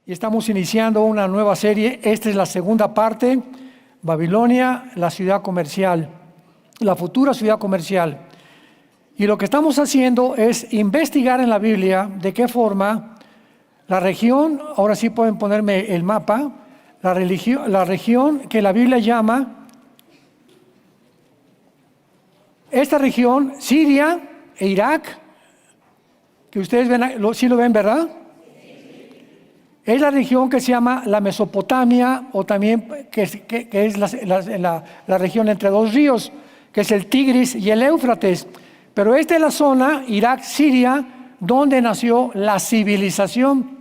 y estamos iniciando una nueva serie. Esta es la segunda parte, Babilonia, la ciudad comercial, la futura ciudad comercial. Y lo que estamos haciendo es investigar en la Biblia de qué forma la región, ahora sí pueden ponerme el mapa, la región que la Biblia llama, esta región, Siria e Irak, que ustedes ven, sí lo ven, ¿verdad? Es la región que se llama la Mesopotamia, o también que es la región entre dos ríos, que es el Tigris y el Éufrates. Pero esta es la zona, Irak, Siria, donde nació la civilización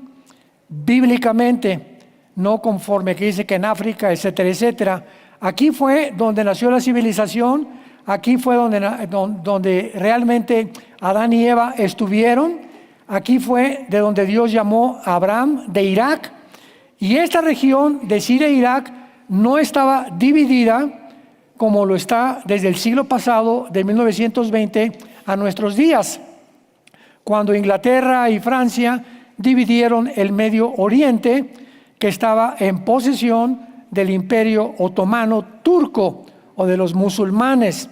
bíblicamente, no conforme que dice que en África, etcétera, etcétera. Aquí fue donde nació la civilización, aquí fue donde realmente Adán y Eva estuvieron. Aquí fue de donde Dios llamó a Abraham de Irak, y esta región de Siria e Irak no estaba dividida como lo está desde el siglo pasado, de 1920 a nuestros días, cuando Inglaterra y Francia dividieron el Medio Oriente, que estaba en posesión del Imperio Otomano Turco o de los musulmanes.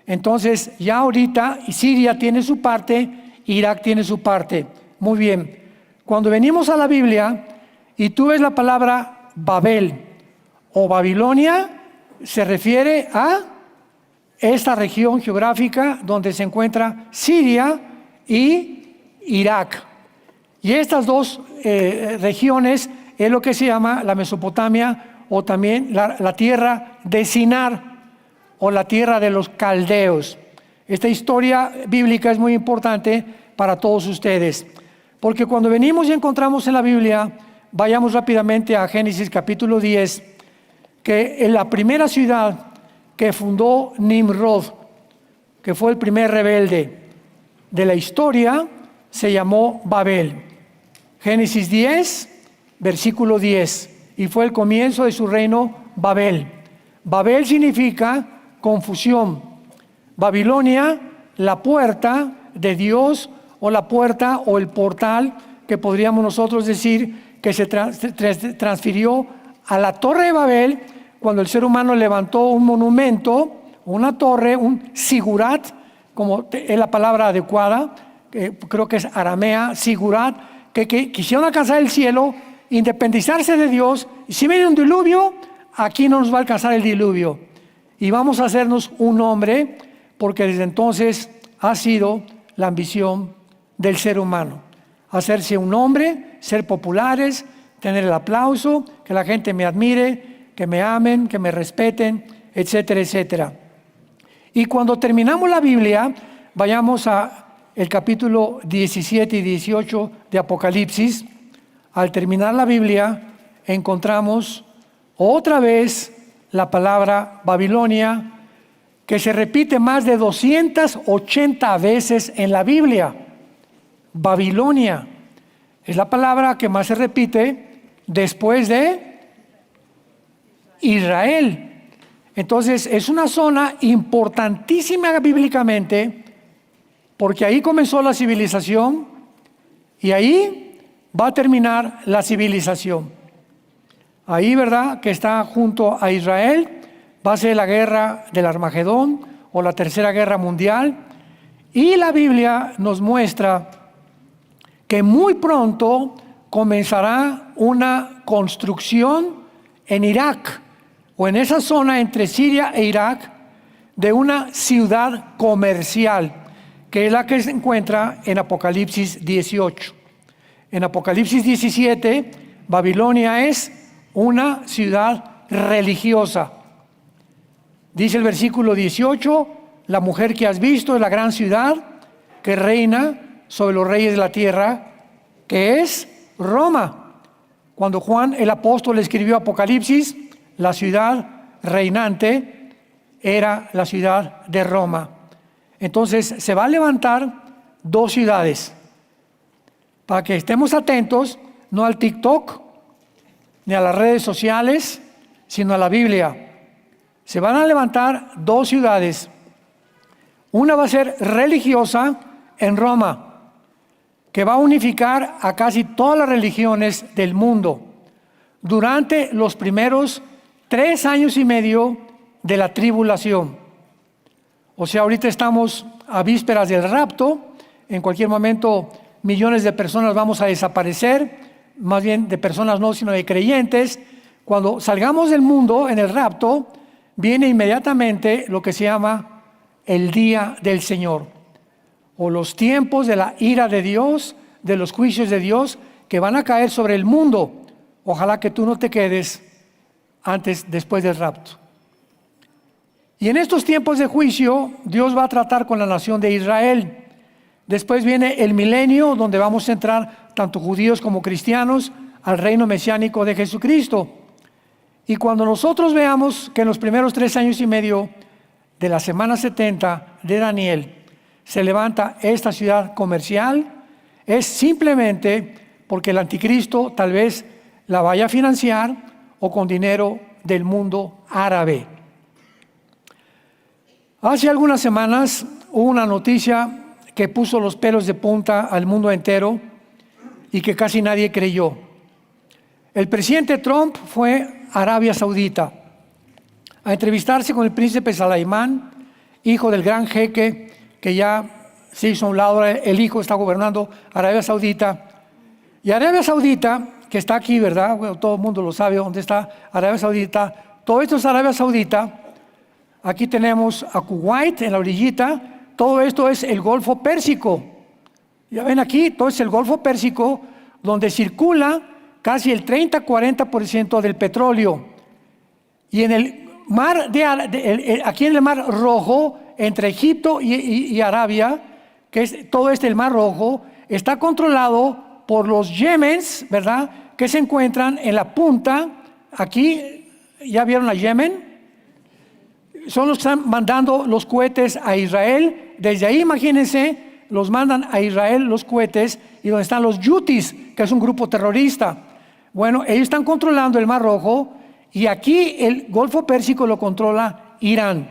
Entonces ya ahorita Siria tiene su parte, Irak tiene su parte. Muy bien. Cuando venimos a la Biblia y tú ves la palabra Babel o Babilonia, se refiere a esta región geográfica donde se encuentra Siria y Irak. Y estas dos regiones es lo que se llama la Mesopotamia, o también la tierra de Sinar, o la tierra de los caldeos. Esta historia bíblica es muy importante para todos ustedes, porque cuando venimos y encontramos en la Biblia, vayamos rápidamente a Génesis capítulo 10, que en la primera ciudad que fundó Nimrod, que fue el primer rebelde de la historia, se llamó Babel. Génesis 10, versículo 10, y fue el comienzo de su reino Babel. Babel significa confusión. Babilonia, la puerta de Dios, o la puerta o el portal, que podríamos nosotros decir que se transfirió a la Torre de Babel cuando el ser humano levantó un monumento, una torre, un sigurat, como es la palabra adecuada, creo que es aramea, sigurat, que quisieron alcanzar el cielo, independizarse de Dios, y si viene un diluvio, aquí no nos va a alcanzar el diluvio, y vamos a hacernos un hombre, porque desde entonces ha sido la ambición del ser humano, hacerse un hombre, ser populares, tener el aplauso, que la gente me admire, que me amen, que me respeten, etcétera, etcétera. Y cuando terminamos la Biblia, vayamos a el capítulo 17 y 18 de Apocalipsis. Al terminar la Biblia, encontramos otra vez la palabra Babilonia, que se repite más de 280 veces en la Biblia. Babilonia es la palabra que más se repite después de Israel. Entonces es una zona importantísima bíblicamente, porque ahí comenzó la civilización y ahí va a terminar la civilización. Ahí, ¿verdad?, que está junto a Israel, va a ser la guerra del Armagedón o la tercera guerra mundial. Y la Biblia nos muestra que muy pronto comenzará una construcción en Irak, o en esa zona entre Siria e Irak, de una ciudad comercial, que es la que se encuentra en Apocalipsis 18. En Apocalipsis 17, Babilonia es una ciudad religiosa. Dice el versículo 18, la mujer que has visto es la gran ciudad que reina sobre los reyes de la tierra, que es Roma. Cuando Juan el apóstol escribió Apocalipsis, la ciudad reinante era la ciudad de Roma. Entonces se va a levantar dos ciudades, para que estemos atentos, no al TikTok, ni a las redes sociales, sino a la Biblia. Se van a levantar dos ciudades. Una va a ser religiosa en Roma, que va a unificar a casi todas las religiones del mundo durante los primeros 3 años y medio de la tribulación. O sea, ahorita estamos a vísperas del rapto. En cualquier momento millones de personas vamos a desaparecer, más bien de personas no, sino de creyentes. Cuando salgamos del mundo en el rapto, viene inmediatamente lo que se llama el día del Señor, o los tiempos de la ira de Dios, de los juicios de Dios que van a caer sobre el mundo. Ojalá que tú no te quedes después del rapto. Y en estos tiempos de juicio, Dios va a tratar con la nación de Israel. Después viene el milenio, donde vamos a entrar tanto judíos como cristianos al reino mesiánico de Jesucristo. Y cuando nosotros veamos que en los primeros 3 años y medio de la semana 70 de Daniel se levanta esta ciudad comercial, es simplemente porque el anticristo tal vez la vaya a financiar o con dinero del mundo árabe. Hace algunas semanas hubo una noticia que puso los pelos de punta al mundo entero y que casi nadie creyó. El presidente Trump fue a Arabia Saudita a entrevistarse con el príncipe Salamán, hijo del gran jeque que ya se hizo a un lado. El hijo está gobernando Arabia Saudita. Y Arabia Saudita, que está aquí, ¿verdad? Bueno, todo el mundo lo sabe dónde está Arabia Saudita. Todo esto es Arabia Saudita. Aquí tenemos a Kuwait en la orillita. Todo esto es el Golfo Pérsico. Ya ven aquí, todo es el Golfo Pérsico, donde circula casi el 30-40% del petróleo. Y en el mar aquí en el Mar Rojo, entre Egipto y Arabia, que es todo el Mar Rojo, está controlado por los Yemens, ¿verdad?, que se encuentran en la punta. Aquí, ¿ya vieron a Yemen? Son los que están mandando los cohetes a Israel. Desde ahí, imagínense, los mandan a Israel los cohetes, y donde están los Houthis, que es un grupo terrorista. Bueno, ellos están controlando el Mar Rojo, y aquí el Golfo Pérsico lo controla Irán.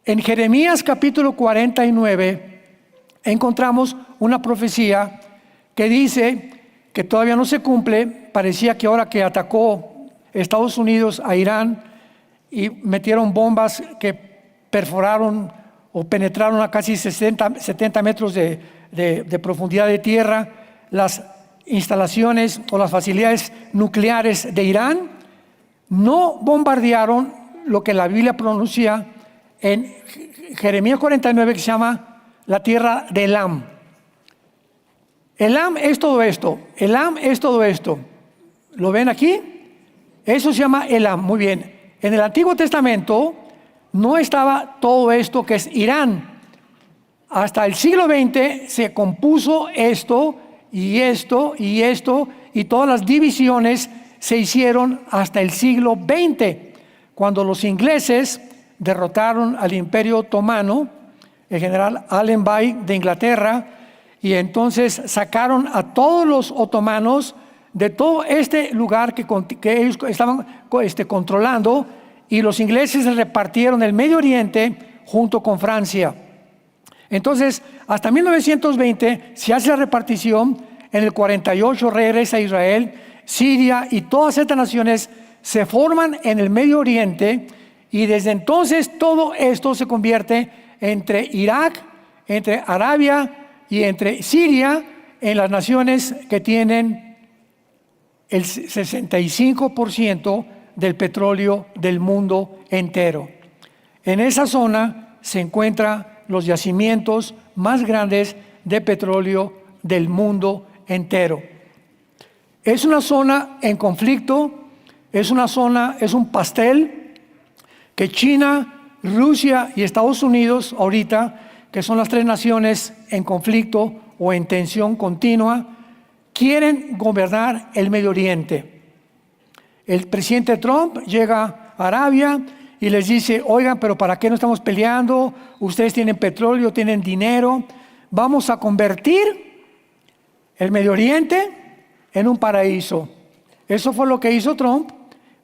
En Jeremías capítulo 49 encontramos una profecía que dice que todavía no se cumple. Parecía que ahora que atacó Estados Unidos a Irán y metieron bombas que perforaron o penetraron a casi 70 metros de profundidad de tierra las instalaciones o las facilidades nucleares de Irán, no bombardearon lo que la Biblia pronuncia en Jeremías 49, que se llama la tierra de Elam. Elam es todo esto. Elam es todo esto. ¿Lo ven aquí? Eso se llama Elam. Muy bien. En el Antiguo Testamento no estaba todo esto que es Irán. Hasta el siglo XX se compuso esto y esto y esto, y todas las divisiones se hicieron hasta el siglo XX, cuando los ingleses derrotaron al Imperio Otomano, el general Allenby de Inglaterra, y entonces sacaron a todos los otomanos de todo este lugar que ellos estaban controlando, y los ingleses repartieron el Medio Oriente junto con Francia. Entonces, hasta 1920 se hace la repartición. En el 48 regresa a Israel, Siria y todas estas naciones se forman en el Medio Oriente, y desde entonces todo esto se convierte entre Irak, entre Arabia y entre Siria, en las naciones que tienen el 65% del petróleo del mundo entero. En esa zona se encuentran los yacimientos más grandes de petróleo del mundo entero. Es una zona en conflicto, es un pastel que China, Rusia y Estados Unidos ahorita, que son las 3 naciones en conflicto o en tensión continua, quieren gobernar el Medio Oriente. El presidente Trump llega a Arabia y les dice: oigan, pero ¿para qué no estamos peleando? Ustedes tienen petróleo, tienen dinero. Vamos a convertir el Medio Oriente en un paraíso. Eso fue lo que hizo Trump,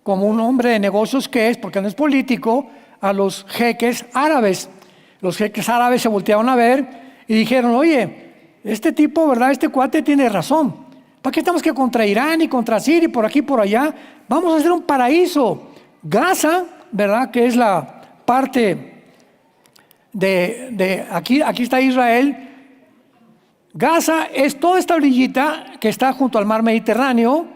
como un hombre de negocios que es, porque no es político, a los jeques árabes. Los jeques árabes se voltearon a ver y dijeron: oye, este tipo, ¿verdad? Este cuate tiene razón. ¿Para qué estamos que contra Irán y contra Siria y por aquí y por allá? Vamos a hacer un paraíso. Gaza, ¿verdad? Que es la parte de aquí está Israel. Gaza es toda esta orillita que está junto al mar Mediterráneo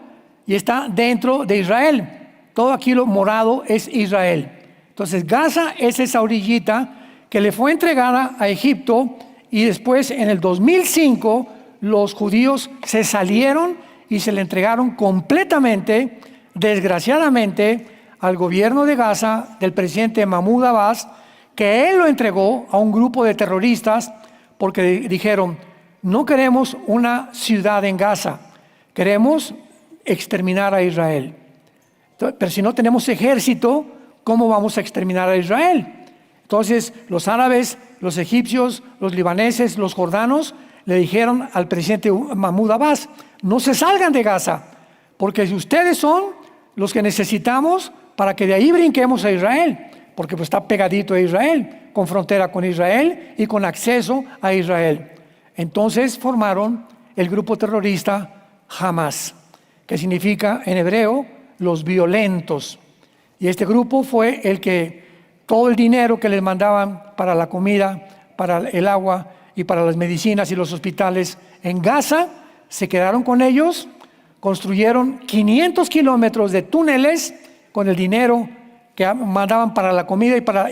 y está dentro de Israel. Todo aquí lo morado es Israel. Entonces Gaza es esa orillita que le fue entregada a Egipto y después en el 2005 los judíos se salieron y se le entregaron completamente, desgraciadamente, al gobierno de Gaza del presidente Mahmoud Abbas, que él lo entregó a un grupo de terroristas porque dijeron: no queremos una ciudad en Gaza, queremos exterminar a Israel. Pero si no tenemos ejército, ¿cómo vamos a exterminar a Israel? Entonces los árabes, los egipcios, los libaneses, los jordanos le dijeron al presidente Mahmoud Abbas: no se salgan de Gaza, porque si ustedes son los que necesitamos para que de ahí brinquemos a Israel, porque pues está pegadito a Israel, con frontera con Israel y con acceso a Israel. Entonces formaron el grupo terrorista Hamas, que significa en hebreo los violentos. Y este grupo fue el que todo el dinero que les mandaban para la comida, para el agua y para las medicinas y los hospitales en Gaza, se quedaron con ellos, construyeron 500 kilómetros de túneles con el dinero que mandaban para la comida y para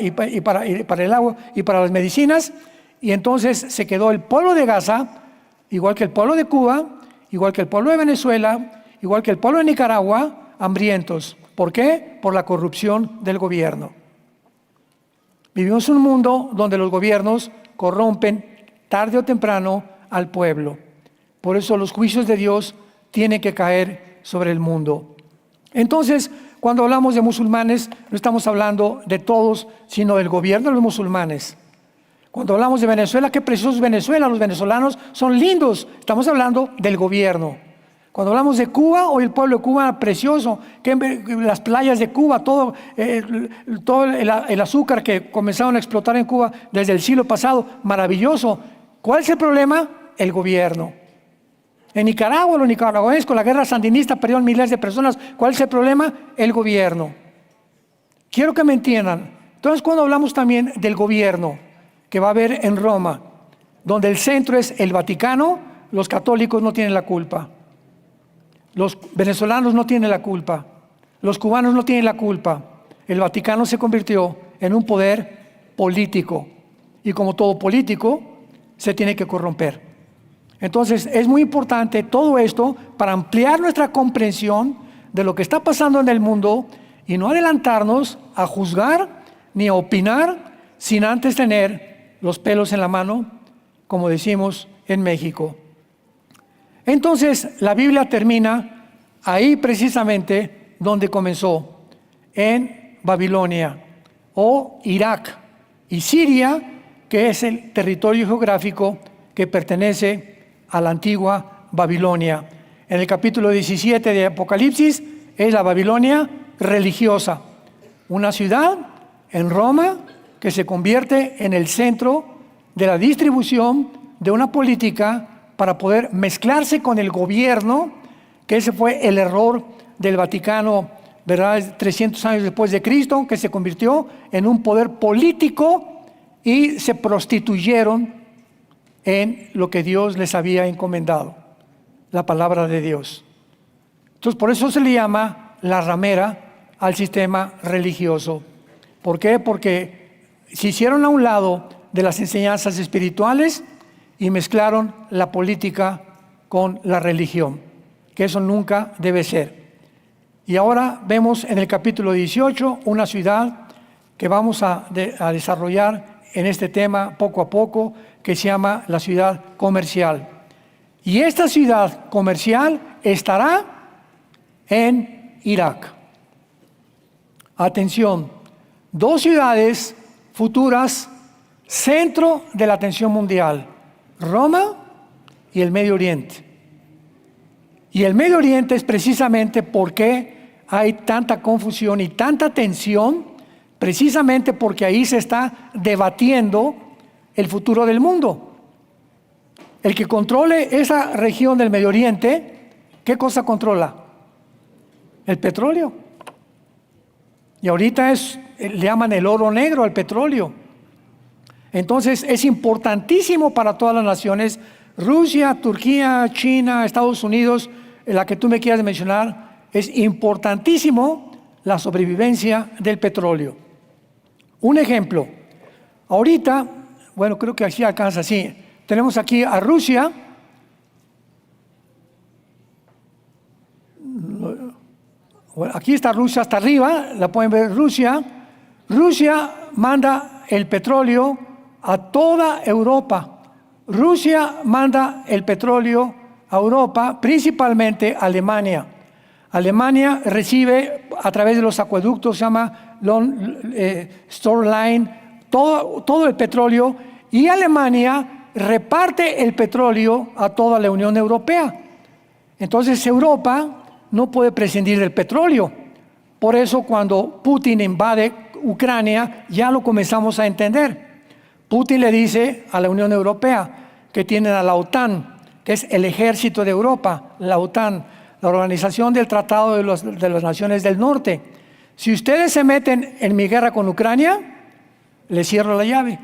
el agua y para las medicinas. Y entonces se quedó el pueblo de Gaza, igual que el pueblo de Cuba, igual que el pueblo de Venezuela, igual que el pueblo de Nicaragua, hambrientos. ¿Por qué? Por la corrupción del gobierno. Vivimos en un mundo donde los gobiernos corrompen tarde o temprano al pueblo. Por eso los juicios de Dios tienen que caer sobre el mundo. Entonces, cuando hablamos de musulmanes, no estamos hablando de todos, sino del gobierno de los musulmanes. Cuando hablamos de Venezuela, qué precioso es Venezuela, los venezolanos son lindos, estamos hablando del gobierno. Cuando hablamos de Cuba, hoy el pueblo de Cuba precioso, que las playas de Cuba, todo el azúcar que comenzaron a explotar en Cuba desde el siglo pasado, maravilloso. ¿Cuál es el problema? El gobierno. En Nicaragua, los nicaragüenses con la guerra sandinista perdieron miles de personas. ¿Cuál es el problema? El gobierno. Quiero que me entiendan. Entonces, cuando hablamos también del gobierno que va a haber en Roma, donde el centro es el Vaticano, los católicos no tienen la culpa. Los venezolanos no tienen la culpa. Los cubanos no tienen la culpa. El Vaticano se convirtió en un poder político. Y como todo político, se tiene que corromper. Entonces, es muy importante todo esto para ampliar nuestra comprensión de lo que está pasando en el mundo y no adelantarnos a juzgar ni a opinar sin antes tener los pelos en la mano, como decimos en México. Entonces, la Biblia termina ahí precisamente donde comenzó, en Babilonia o Irak y Siria, que es el territorio geográfico que pertenece a la antigua Babilonia. En el capítulo 17 de Apocalipsis es la Babilonia religiosa, una ciudad en Roma que se convierte en el centro de la distribución de una política para poder mezclarse con el gobierno, que ese fue el error del Vaticano, ¿verdad? 300 años después de Cristo, que se convirtió en un poder político y se prostituyeron en lo que Dios les había encomendado, la palabra de Dios. Entonces, por eso se le llama la ramera al sistema religioso. ¿Por qué? Porque se hicieron a un lado de las enseñanzas espirituales y mezclaron la política con la religión, que eso nunca debe ser. Y ahora vemos en el capítulo 18 una ciudad que vamos a desarrollar en este tema poco a poco, que se llama la ciudad comercial. Y esta ciudad comercial estará en Irak. Atención, dos ciudades futuras, centro de la atención mundial, Roma y el Medio Oriente. Y el Medio Oriente es precisamente porque hay tanta confusión y tanta tensión, precisamente porque ahí se está debatiendo el futuro del mundo. El que controle esa región del Medio Oriente, ¿qué cosa controla? El petróleo. Y ahorita le llaman el oro negro al petróleo. Entonces es importantísimo para todas las naciones, Rusia, Turquía, China, Estados Unidos, la que tú me quieras mencionar, es importantísimo la sobrevivencia del petróleo. Un ejemplo, ahorita, bueno, creo que así alcanza, sí, tenemos aquí a Rusia. Bueno, aquí está Rusia hasta arriba, la pueden ver Rusia. Rusia manda el petróleo a toda Europa. Rusia manda el petróleo a Europa, principalmente a Alemania. Alemania recibe a través de los acueductos, se llama Store Line, todo el petróleo, y Alemania reparte el petróleo a toda la Unión Europea. Entonces Europa no puede prescindir del petróleo. Por eso cuando Putin invade Ucrania, ya lo comenzamos a entender. Putin le dice a la Unión Europea que tienen a la OTAN, que es el ejército de Europa, la OTAN, la Organización del Tratado de las Naciones del Norte. Si ustedes se meten en mi guerra con Ucrania, les cierro la llave.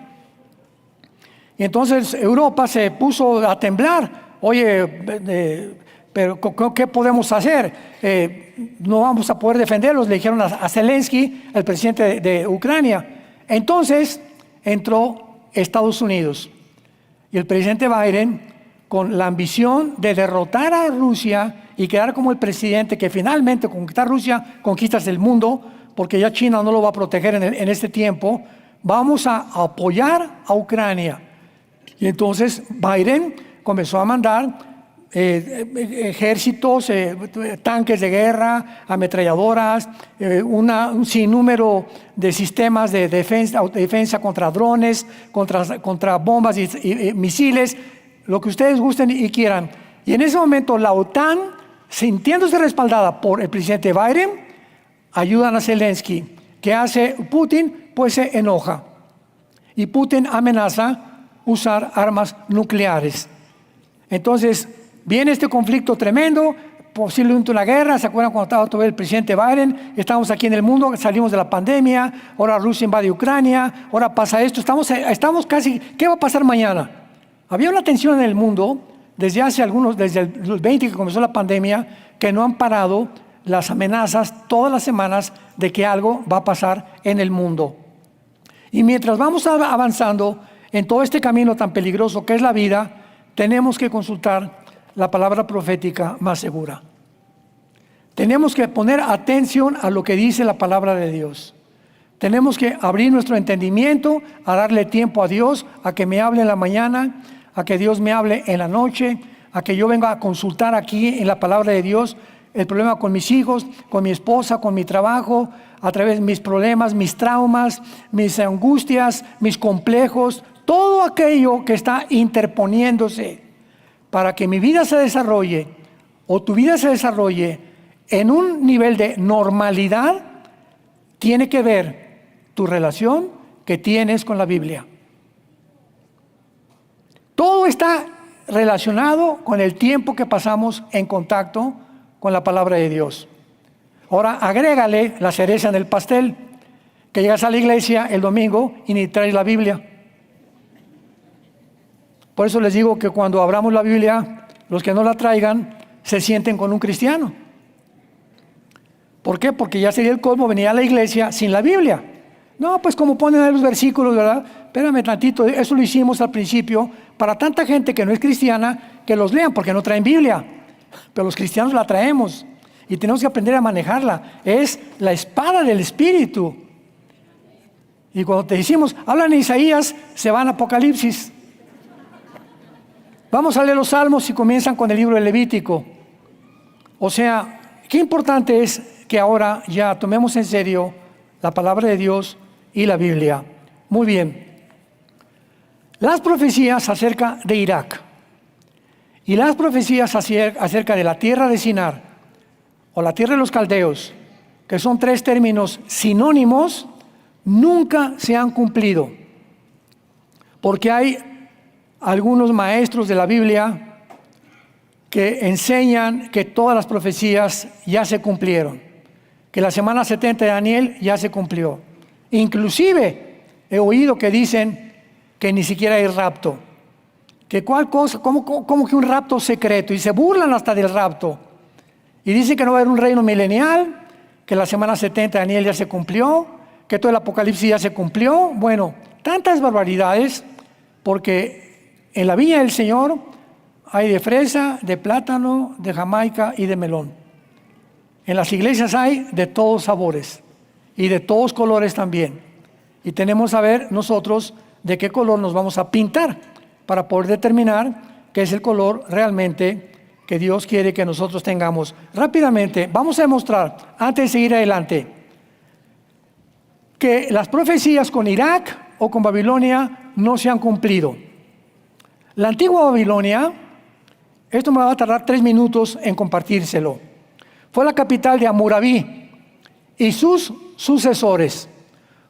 Y entonces Europa se puso a temblar. Oye, pero ¿qué podemos hacer? No vamos a poder defenderlos, le dijeron a Zelensky, el presidente de Ucrania. Entonces entró Estados Unidos y el presidente Biden, con la ambición de derrotar a Rusia y quedar como el presidente que finalmente conquistar Rusia, conquistas el mundo, porque ya China no lo va a proteger en este tiempo. Vamos a apoyar a Ucrania. Y entonces Biden comenzó a mandar ejércitos, tanques de guerra, ametralladoras, un sinnúmero de sistemas de defensa contra drones, contra bombas y misiles, lo que ustedes gusten y quieran. Y en ese momento la OTAN, sintiéndose respaldada por el presidente Biden, ayudan a Zelensky. ¿Qué hace Putin? Pues se enoja. Y Putin amenaza usar armas nucleares. Entonces viene este conflicto tremendo, posiblemente una guerra. ¿Se acuerdan cuando estaba todavía el presidente Biden? Estamos aquí en el mundo, salimos de la pandemia, ahora Rusia invade Ucrania, ahora pasa esto, estamos casi, ¿qué va a pasar mañana? Había una tensión en el mundo desde los 20 que comenzó la pandemia, que no han parado las amenazas todas las semanas de que algo va a pasar en el mundo. Y mientras vamos avanzando en todo este camino tan peligroso que es la vida, tenemos que consultar la palabra profética más segura. Tenemos que poner atención a lo que dice la palabra de Dios. Tenemos que abrir nuestro entendimiento, a darle tiempo a Dios, a que me hable en la mañana, a que Dios me hable en la noche, a que yo venga a consultar aquí en la palabra de Dios el problema con mis hijos, con mi esposa, con mi trabajo, a través de mis problemas, mis traumas, mis angustias, mis complejos, todo aquello que está interponiéndose para que mi vida se desarrolle o tu vida se desarrolle en un nivel de normalidad, tiene que ver tu relación que tienes con la Biblia. Todo está relacionado con el tiempo que pasamos en contacto con la palabra de Dios. Ahora agrégale la cereza en el pastel, que llegas a la iglesia el domingo y ni traes la Biblia. Por eso les digo que cuando abramos la Biblia, los que no la traigan se sienten con un cristiano. ¿Por qué? Porque ya sería el colmo venir a la iglesia sin la Biblia. No, pues como ponen ahí los versículos, ¿verdad? Espérame tantito, eso lo hicimos al principio para tanta gente que no es cristiana, que los lean porque no traen Biblia. Pero los cristianos la traemos y tenemos que aprender a manejarla. Es la espada del Espíritu. Y cuando te decimos, hablan en Isaías, se van a Apocalipsis. Vamos a leer los Salmos y comienzan con el libro de Levítico. O sea, qué importante es que ahora ya tomemos en serio la palabra de Dios y la Biblia. Muy bien. Las profecías acerca de Irak y las profecías acerca de la tierra de Sinar o la tierra de los caldeos, que son tres términos sinónimos, nunca se han cumplido. Porque hay algunos maestros de la Biblia que enseñan que todas las profecías ya se cumplieron, que la semana 70 de Daniel ya se cumplió. Inclusive he oído que dicen que ni siquiera hay rapto, que cuál cosa, como que un rapto secreto, y se burlan hasta del rapto, y dicen que no va a haber un reino milenial, que la semana 70 de Daniel ya se cumplió, que todo el Apocalipsis ya se cumplió. Bueno, tantas barbaridades, porque en la viña del Señor hay de fresa, de plátano, de jamaica y de melón. En las iglesias hay de todos sabores y de todos colores también. Y tenemos que saber nosotros de qué color nos vamos a pintar para poder determinar qué es el color realmente que Dios quiere que nosotros tengamos. Rápidamente, vamos a demostrar, antes de seguir adelante, que las profecías con Irak o con Babilonia no se han cumplido. La antigua Babilonia, esto me va a tardar 3 minutos en compartírselo, fue la capital de Hammurabi y sus sucesores.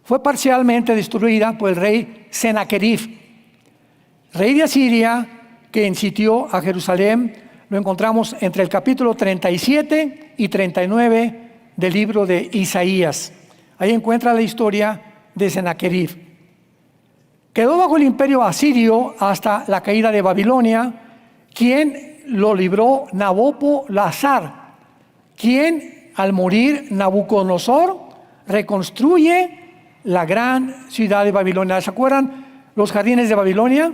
Fue parcialmente destruida por el rey Sennacherib, rey de Asiria, que sitió a Jerusalén. Lo encontramos entre el capítulo 37 y 39 del libro de Isaías. Ahí encuentra la historia de Sennacherib. Quedó bajo el imperio asirio hasta la caída de Babilonia, quien lo libró Nabopolassar, quien al morir Nabucodonosor reconstruye la gran ciudad de Babilonia. ¿Se acuerdan los jardines de Babilonia,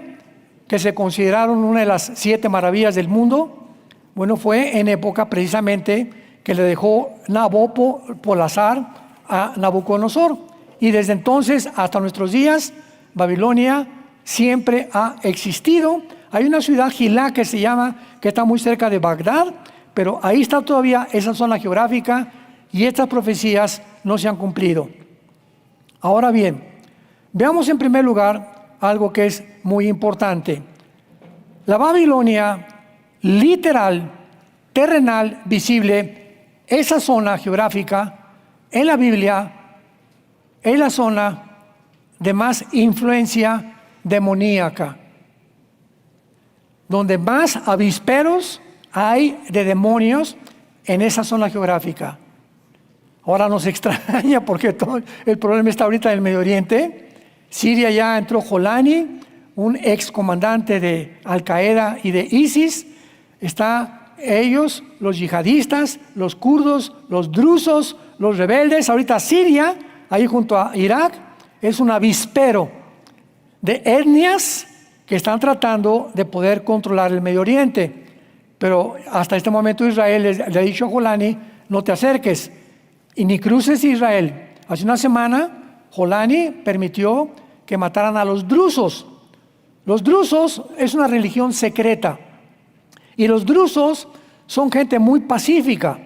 que se consideraron una de las 7 maravillas del mundo? Bueno, fue en época precisamente que le dejó Nabopolassar a Nabucodonosor. Y desde entonces hasta nuestros días, Babilonia siempre ha existido. Hay una ciudad, Gilá, que se llama, que está muy cerca de Bagdad, pero ahí está todavía esa zona geográfica y estas profecías no se han cumplido. Ahora bien, veamos en primer lugar algo que es muy importante. La Babilonia literal, terrenal, visible, esa zona geográfica en la Biblia es la zona de más influencia demoníaca, donde más avisperos hay de demonios en esa zona geográfica. Ahora nos extraña porque todo el problema está ahorita en el Medio Oriente. Siria ya entró Jolani, un ex comandante de Al Qaeda y de ISIS. Está ellos, los yihadistas, los kurdos, los drusos, los rebeldes. Ahorita Siria, ahí junto a Irak, es un avispero de etnias que están tratando de poder controlar el Medio Oriente. Pero hasta este momento Israel le ha dicho a Jolani, no te acerques y ni cruces Israel. Hace una semana Jolani permitió que mataran a los drusos. Los drusos es una religión secreta y los drusos son gente muy pacífica.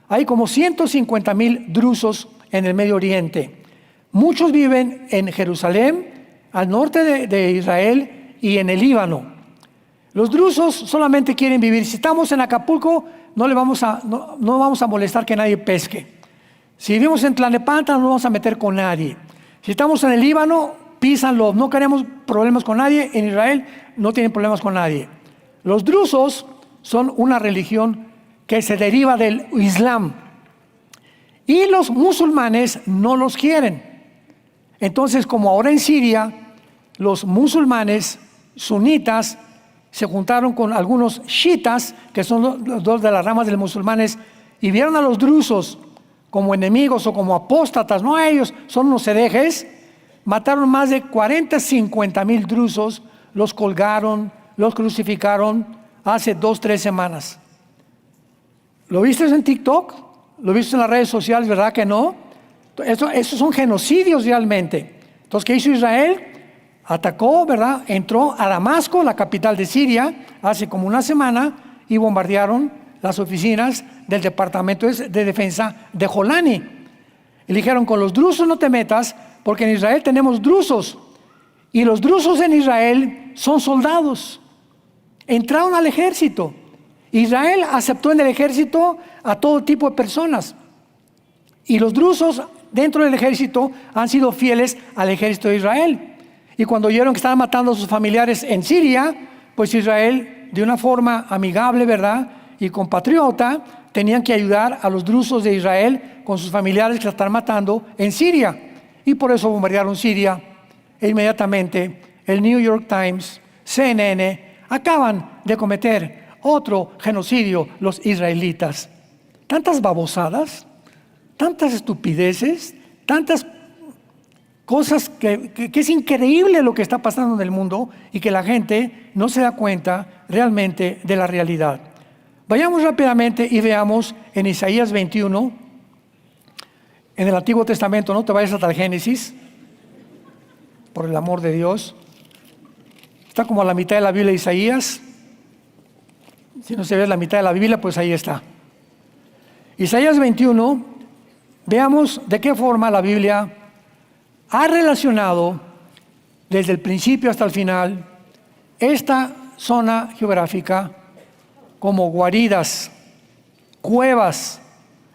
Hay como 150,000 drusos en el Medio Oriente. Muchos viven en Jerusalén, al norte de Israel y en el Líbano. Los drusos solamente quieren vivir. Si estamos en Acapulco, no vamos a molestar que nadie pesque. Si vivimos en Tlalnepantla, no nos vamos a meter con nadie. Si estamos en el Líbano, písanlo. No queremos problemas con nadie. En Israel no tienen problemas con nadie. Los drusos son una religión que se deriva del Islam. Y los musulmanes no los quieren. Entonces, como ahora en Siria, los musulmanes sunitas se juntaron con algunos chiitas, que son dos de las ramas de los musulmanes, y vieron a los drusos como enemigos o como apóstatas. No, ellos son unos herejes. Mataron más de 40,000-50,000 drusos, los colgaron, los crucificaron hace 2-3 semanas. ¿Lo viste en TikTok? ¿Lo viste en las redes sociales? ¿Verdad que no? Esos son genocidios realmente. Entonces, ¿qué hizo Israel? Atacó, ¿verdad? Entró a Damasco, la capital de Siria, hace como una semana y bombardearon las oficinas del Departamento de Defensa de Jolani. Y le dijeron, con los drusos no te metas, porque en Israel tenemos drusos. Y los drusos en Israel son soldados. Entraron al ejército. Israel aceptó en el ejército a todo tipo de personas. Y los drusos dentro del ejército han sido fieles al ejército de Israel. Y cuando oyeron que estaban matando a sus familiares en Siria, pues Israel, de una forma amigable, ¿verdad?, y compatriota, tenían que ayudar a los drusos de Israel con sus familiares que la están matando en Siria. Y por eso bombardearon Siria. E inmediatamente el New York Times, CNN, acaban de cometer otro genocidio los israelitas. Tantas babosadas, tantas estupideces, tantas cosas que es increíble lo que está pasando en el mundo y que la gente no se da cuenta realmente de la realidad. Vayamos rápidamente y veamos en Isaías 21, en el Antiguo Testamento, no te vayas hasta el Génesis, por el amor de Dios. Está como a la mitad de la Biblia Isaías. Si no se ve la mitad de la Biblia, pues ahí está. Isaías 21, veamos de qué forma la Biblia ha relacionado desde el principio hasta el final esta zona geográfica como guaridas, cuevas,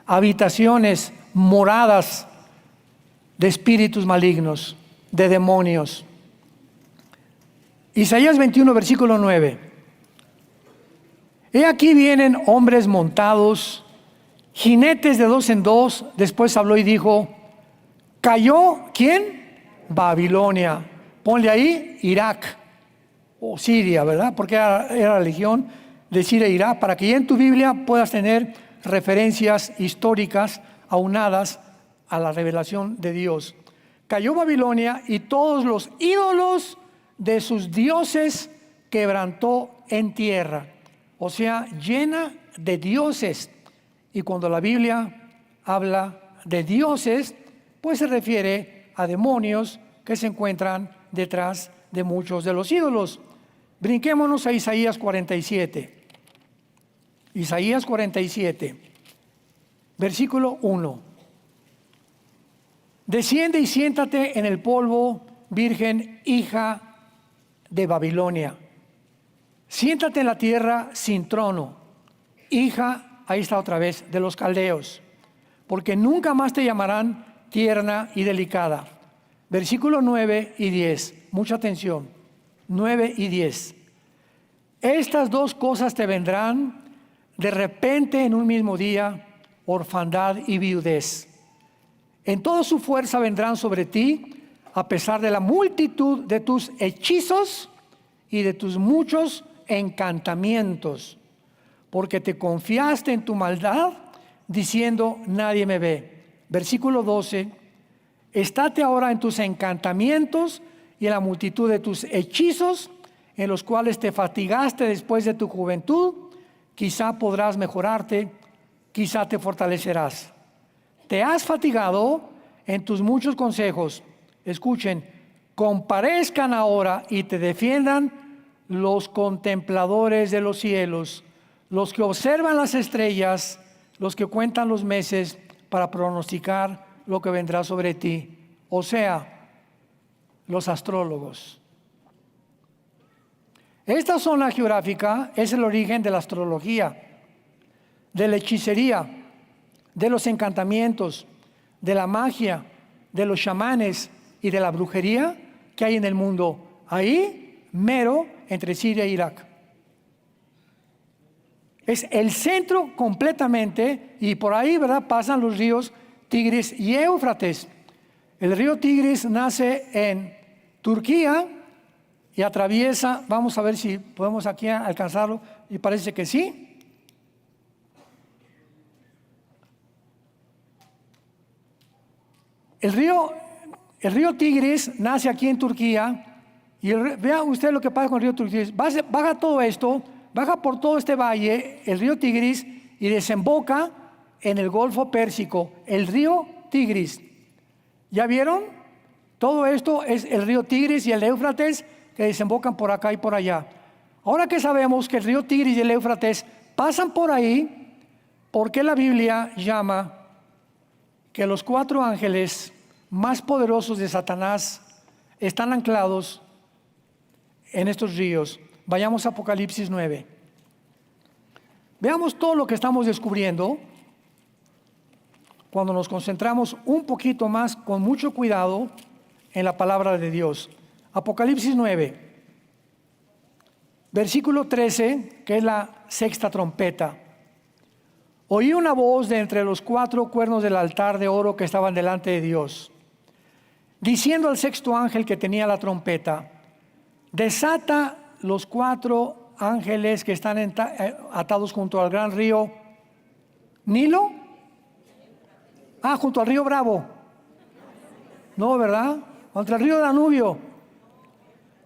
habitaciones, moradas de espíritus malignos, de demonios. Isaías 21, versículo 9. He aquí vienen hombres montados, jinetes de dos en dos. Después habló y dijo, ¿cayó quién? Babilonia. Ponle ahí Irak o Siria, ¿verdad? Porque era la legión de Siria e Irak, para que ya en tu Biblia puedas tener referencias históricas aunadas a la revelación de Dios. Cayó Babilonia y todos los ídolos de sus dioses quebrantó en tierra. O sea, llena de dioses. Y cuando la Biblia habla de dioses, pues se refiere a demonios que se encuentran detrás de muchos de los ídolos. Brinquémonos a Isaías 47. Isaías 47, versículo 1. Desciende y siéntate en el polvo, virgen, hija de Babilonia. Siéntate en la tierra sin trono, hija, ahí está otra vez, de los caldeos, porque nunca más te llamarán tierna y delicada. Versículo 9 y 10, mucha atención, 9 y 10. Estas dos cosas te vendrán de repente en un mismo día, orfandad y viudez. En toda su fuerza vendrán sobre ti, a pesar de la multitud de tus hechizos y de tus muchos encantamientos, porque te confiaste en tu maldad, diciendo, nadie me ve. Versículo 12, estate ahora en tus encantamientos y en la multitud de tus hechizos, en los cuales te fatigaste después de tu juventud, quizá podrás mejorarte, quizá te fortalecerás. Te has fatigado en tus muchos consejos. Escuchen, comparezcan ahora y te defiendan los contempladores de los cielos, los que observan las estrellas, los que cuentan los meses para pronosticar lo que vendrá sobre ti. O sea, los astrólogos. Esta zona geográfica es el origen de la astrología, de la hechicería, de los encantamientos, de la magia, de los chamanes y de la brujería que hay en el mundo. Ahí, mero, entre Siria e Irak. Es el centro completamente, y por ahí, ¿verdad?, pasan los ríos Tigris y Éufrates. El río Tigris nace en Turquía y atraviesa, vamos a ver si podemos aquí alcanzarlo, y parece que sí. El río Tigris nace aquí en Turquía, y vea usted lo que pasa con el río Tigris. Baja todo esto, baja por todo este valle, el río Tigris, y desemboca en el Golfo Pérsico, el río Tigris. ¿Ya vieron? Todo esto es el río Tigris y el Éufrates que desembocan por acá y por allá. Ahora que sabemos que el río Tigris y el Éufrates pasan por ahí, ¿por qué la Biblia llama que los 4 ángeles más poderosos de Satanás están anclados en estos ríos? Vayamos a Apocalipsis 9. Veamos todo lo que estamos descubriendo cuando nos concentramos un poquito más, con mucho cuidado, en la palabra de Dios. Apocalipsis 9, versículo 13, que es la sexta trompeta. Oí una voz de entre los 4 cuernos del altar de oro que estaban delante de Dios, diciendo al sexto ángel que tenía la trompeta: desata los 4 ángeles que están atados junto al gran río Nilo. Junto al río Bravo. No, ¿verdad? Contra el río Danubio.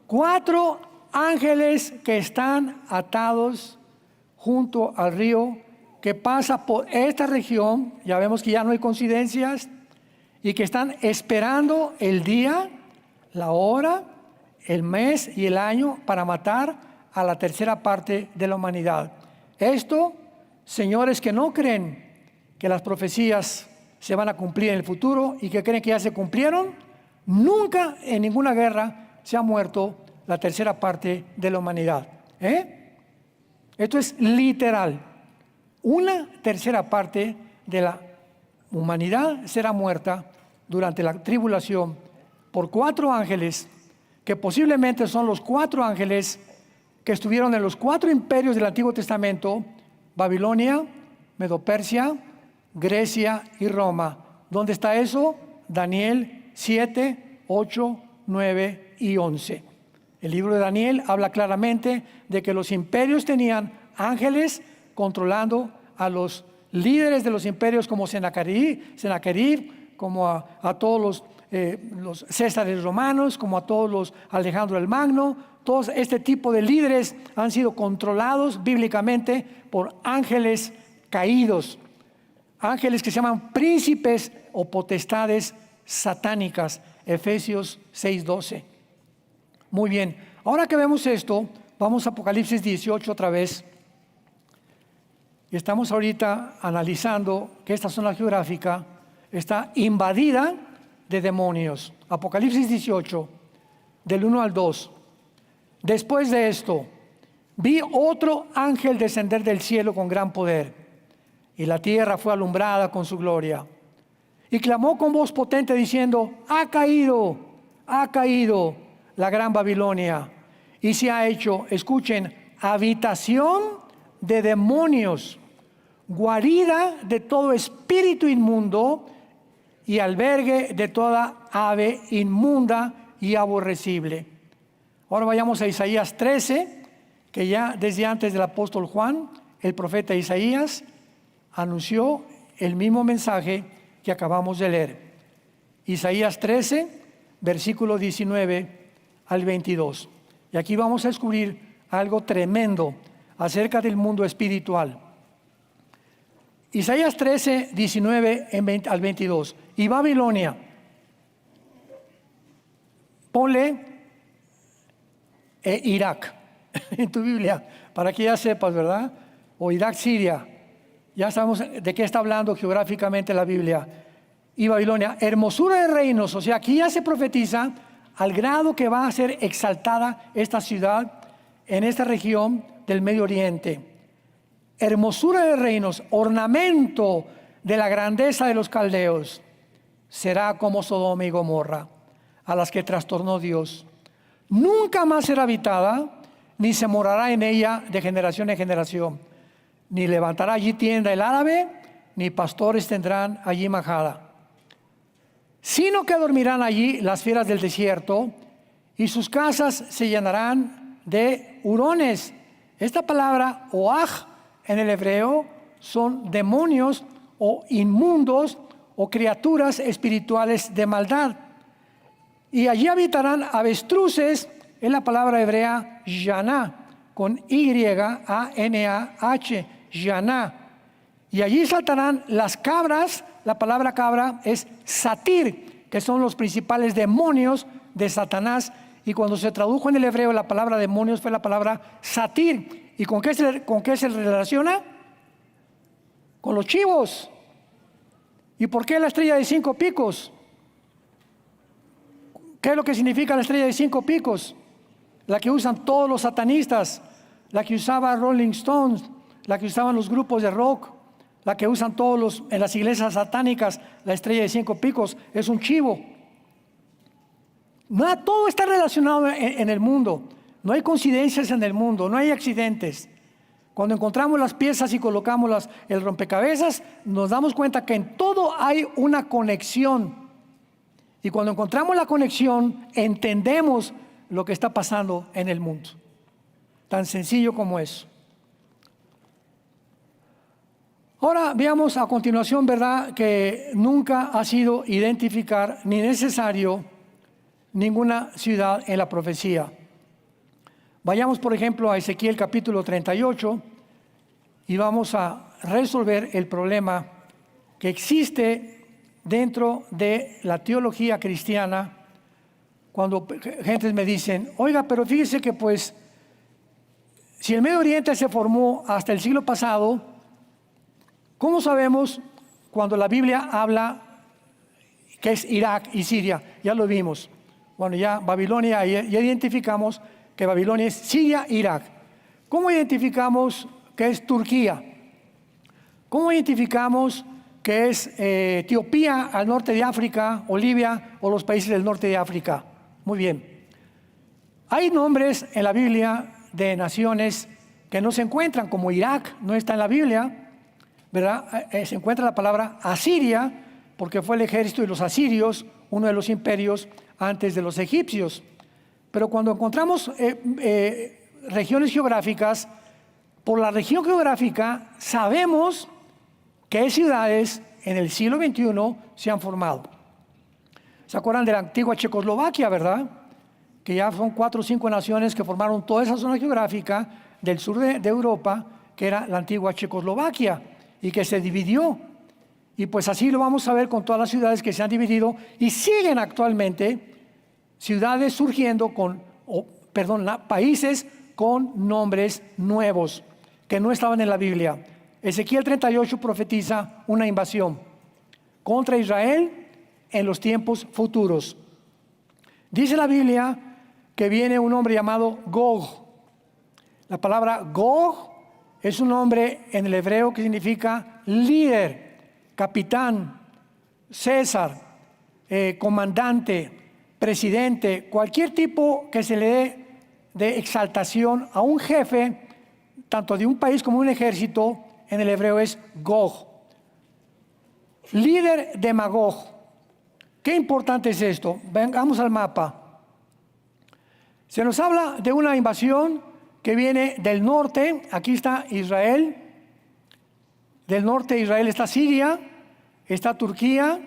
4 ángeles que están atados junto al río que pasa por esta región. Ya vemos que ya no hay coincidencias, y que están esperando el día, la hora, el mes y el año para matar a la tercera parte de la humanidad. Esto, señores que no creen que las profecías se van a cumplir en el futuro y que creen que ya se cumplieron, nunca en ninguna guerra se ha muerto la tercera parte de la humanidad. Esto es literal. Una tercera parte de la humanidad será muerta durante la tribulación por 4 ángeles, que posiblemente son los 4 ángeles que estuvieron en los 4 imperios del Antiguo Testamento: Babilonia, Medo-Persia, Grecia y Roma. ¿Dónde está eso? Daniel 7, 8, 9 y 11. El libro de Daniel habla claramente de que los imperios tenían ángeles controlando a los líderes de los imperios, como Sennacherib, como a todos los Césares romanos, como a todos los Alejandro el Magno. Todos este tipo de líderes han sido controlados bíblicamente por ángeles caídos, ángeles que se llaman príncipes o potestades satánicas. Efesios 6:12. Muy bien, ahora que vemos esto, vamos a Apocalipsis 18 otra vez. Y estamos ahorita analizando que esta zona geográfica está invadida de demonios. Apocalipsis 18, del 1 al 2. Después de esto, vi otro ángel descender del cielo con gran poder, y la tierra fue alumbrada con su gloria. Y clamó con voz potente diciendo: ha caído la gran Babilonia, y se ha hecho, escuchen, habitación de demonios, guarida de todo espíritu inmundo y albergue de toda ave inmunda y aborrecible. Ahora vayamos a Isaías 13, que ya desde antes del apóstol Juan, el profeta Isaías anunció el mismo mensaje que acabamos de leer. Isaías 13, versículo 19 al 22. Y aquí vamos a descubrir algo tremendo acerca del mundo espiritual. Isaías 13, 19 al 22. Y Babilonia, ponle Irak en tu Biblia, para que ya sepas, ¿verdad? O Irak, Siria. Ya sabemos de qué está hablando geográficamente la Biblia. Y Babilonia, hermosura de reinos. O sea, aquí ya se profetiza al grado que va a ser exaltada esta ciudad en esta región del Medio Oriente. Hermosura de reinos, ornamento de la grandeza de los caldeos. Será como Sodoma y Gomorra, a las que trastornó Dios. Nunca más será habitada, ni se morará en ella de generación en generación. Ni levantará allí tienda el árabe, ni pastores tendrán allí majada. Sino que dormirán allí las fieras del desierto, y sus casas se llenarán de hurones. Esta palabra, oaj, en el hebreo, son demonios o inmundos o criaturas espirituales de maldad. Y allí habitarán avestruces, es la palabra hebrea yaná, con Y-A-N-A-H, yaná. Y allí saltarán las cabras. La palabra cabra es satir, que son los principales demonios de Satanás. Y cuando se tradujo en el hebreo la palabra demonios fue la palabra satir. ¿Y con qué se relaciona? Con los chivos. ¿Y por qué la estrella de 5 picos? ¿Qué es lo que significa la estrella de 5 picos? La que usan todos los satanistas, la que usaba Rolling Stones, la que usaban los grupos de rock, la que usan todos en las iglesias satánicas. La estrella de 5 picos es un chivo. Todo está relacionado en el mundo. No hay coincidencias en el mundo, no hay accidentes. Cuando encontramos las piezas y colocamos el rompecabezas, nos damos cuenta que en todo hay una conexión. Y cuando encontramos la conexión, entendemos lo que está pasando en el mundo. Tan sencillo como eso. Ahora veamos a continuación, ¿verdad?, que nunca ha sido identificar ni necesario ninguna ciudad en la profecía. Vayamos, por ejemplo, a Ezequiel capítulo 38 y vamos a resolver el problema que existe dentro de la teología cristiana cuando gentes me dicen, oiga, pero fíjese que pues, si el Medio Oriente se formó hasta el siglo pasado, ¿cómo sabemos cuando la Biblia habla que es Irak y Siria? Ya lo vimos. Bueno, ya Babilonia, ya identificamos que Babilonia es Siria e Irak. ¿Cómo identificamos que es Turquía? ¿Cómo identificamos que es Etiopía al norte de África, o Libia, o los países del norte de África? Muy bien. Hay nombres en la Biblia de naciones que no se encuentran, como Irak, no está en la Biblia, ¿verdad? Se encuentra la palabra Asiria, porque fue el ejército de los asirios, uno de los imperios antes de los egipcios. Pero cuando encontramos regiones geográficas, por la región geográfica sabemos qué ciudades en el siglo XXI se han formado. ¿Se acuerdan de la antigua Checoslovaquia, verdad? Que ya son 4 o 5 naciones que formaron toda esa zona geográfica del sur de Europa, que era la antigua Checoslovaquia, y que se dividió. Y pues así lo vamos a ver con todas las ciudades que se han dividido y siguen actualmente ciudades surgiendo países con nombres nuevos que no estaban en la Biblia. Ezequiel 38 profetiza una invasión contra Israel en los tiempos futuros. Dice la Biblia que viene un hombre llamado Gog. La palabra Gog es un nombre en el hebreo que significa líder, capitán, César, comandante, presidente, cualquier tipo que se le dé de exaltación a un jefe, tanto de un país como un ejército, en el hebreo es Gog. Líder de Magog. Qué importante es esto. Vengamos al mapa. Se nos habla de una invasión que viene del norte. Aquí está Israel. Del norte de Israel está Siria, está Turquía,